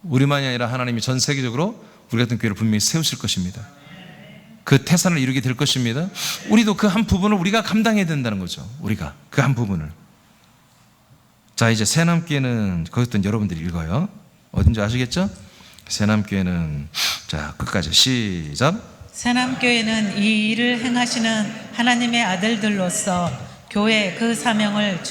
우리만이 아니라 하나님이 전 세계적으로 우리 같은 교회를 분명히 세우실 것입니다. 그 태산을 이루게 될 것입니다. 우리도 그 한 부분을 우리가 감당해야 된다는 거죠. 우리가 그 한 부분을. 자, 이제 새남교회는 거기서 여러분들이 읽어요. 어딘지 아시겠죠? 새남교회는, 자, 끝까지 시작. 새남교회는 이 일을 행하시는 하나님의 아들들로서 교회 그 사명을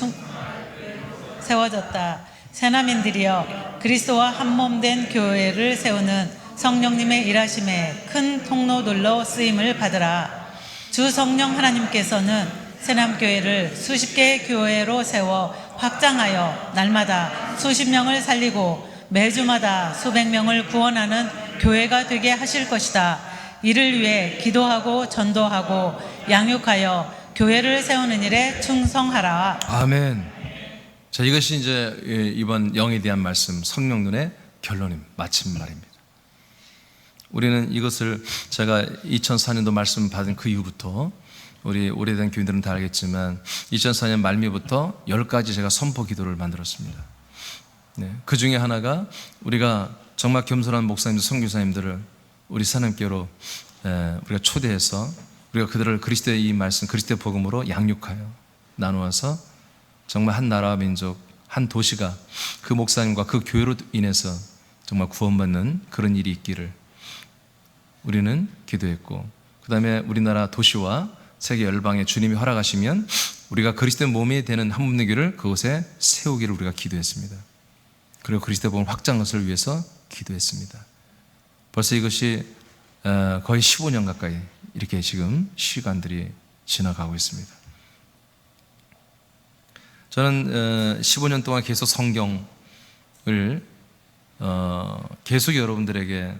세워졌다. 새남인들이여, 그리스도와 한몸된 교회를 세우는 성령님의 일하심에 큰 통로들로 쓰임을 받으라. 주 성령 하나님께서는 새남교회를 수십 개의 교회로 세워 확장하여 날마다 수십 명을 살리고 매주마다 수백 명을 구원하는 교회가 되게 하실 것이다. 이를 위해 기도하고 전도하고 양육하여 교회를 세우는 일에 충성하라. 아멘. 자, 이것이 이제 이번 영에 대한 말씀, 성령 눈의 결론임, 마침말입니다. 우리는 이것을, 제가 2004년도 말씀 받은 그 이후부터, 우리 오래된 교인들은 다 알겠지만 2004년 말미부터 10가지 제가 선포 기도를 만들었습니다. 네, 그 중에 하나가 우리가 정말 겸손한 목사님들, 선교사님들을 우리 하나님께로 우리가 초대해서 우리가 그들을 그리스도의 이 말씀, 그리스도의 복음으로 양육하여 나누어서 정말 한 나라와 민족, 한 도시가 그 목사님과 그 교회로 인해서 정말 구원받는 그런 일이 있기를 우리는 기도했고, 그 다음에 우리나라 도시와 세계 열방에 주님이 허락하시면 우리가 그리스도의 몸이 되는 한 몸의 교회를 그곳에 세우기를 우리가 기도했습니다. 그리고 그리스도의 복음을 확장한 것을 위해서 기도했습니다. 벌써 이것이 거의 15년 가까이 이렇게 지금 시간들이 지나가고 있습니다. 저는 15년 동안 계속 성경을 계속 여러분들에게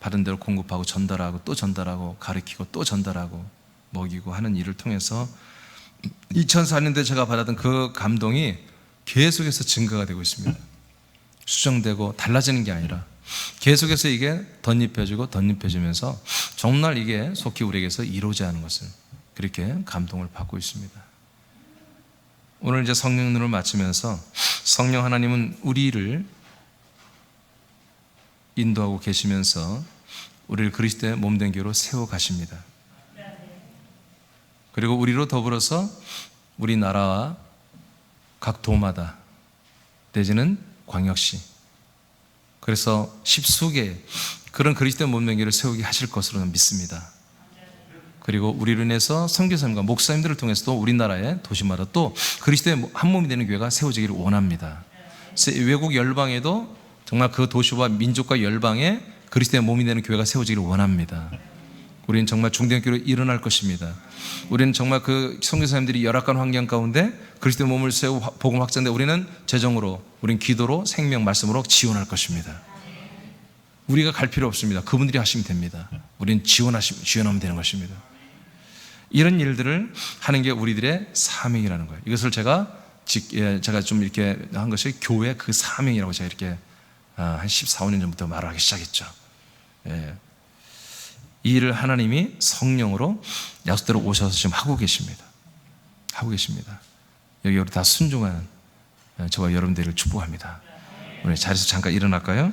받은 대로 공급하고 전달하고 또 전달하고 가르치고 또 전달하고 먹이고 하는 일을 통해서 2004년도에 제가 받았던 그 감동이 계속해서 증가가 되고 있습니다. 수정되고 달라지는 게 아니라 계속해서 이게 덧입혀지면서 정말 이게 속히 우리에게서 이루어져야 하는 것을 그렇게 감동을 받고 있습니다. 오늘 이제 성령론을 마치면서 성령 하나님은 우리를 인도하고 계시면서 우리를 그리스도의 몸된 교회로 세워 가십니다. 그리고 우리로 더불어서 우리나라와 각 도마다 내지는 광역시, 그래서 십수개 그런 그리스도의 몸된 교회를 세우게 하실 것으로 믿습니다. 그리고 우리로 인해서 선교사님과 목사님들을 통해서도 우리나라의 도시마다 또 그리스도의 한 몸이 되는 교회가 세워지기를 원합니다. 외국 열방에도 정말 그 도시와 민족과 열방에 그리스도의 몸이 되는 교회가 세워지기를 원합니다. 우리는 정말 중대교회로 일어날 것입니다. 우리는 정말 그 선교사님들이 열악한 환경 가운데 그리스도의 몸을 세우고 복음 확장돼 우리는 재정으로, 우리는 기도로, 생명, 말씀으로 지원할 것입니다. 우리가 갈 필요 없습니다. 그분들이 하시면 됩니다. 우리는 지원하면 되는 것입니다. 이런 일들을 하는 게 우리들의 사명이라는 거예요. 이것을 제가 좀 이렇게 한 것이 교회 그 사명이라고 제가 이렇게 한 14, 15년 전부터 말하기 시작했죠. 예. 이 일을 하나님이 성령으로 약속대로 오셔서 지금 하고 계십니다. 여기 우리 다 순종한 저와 여러분들을 축복합니다. 우리 자리에서 잠깐 일어날까요?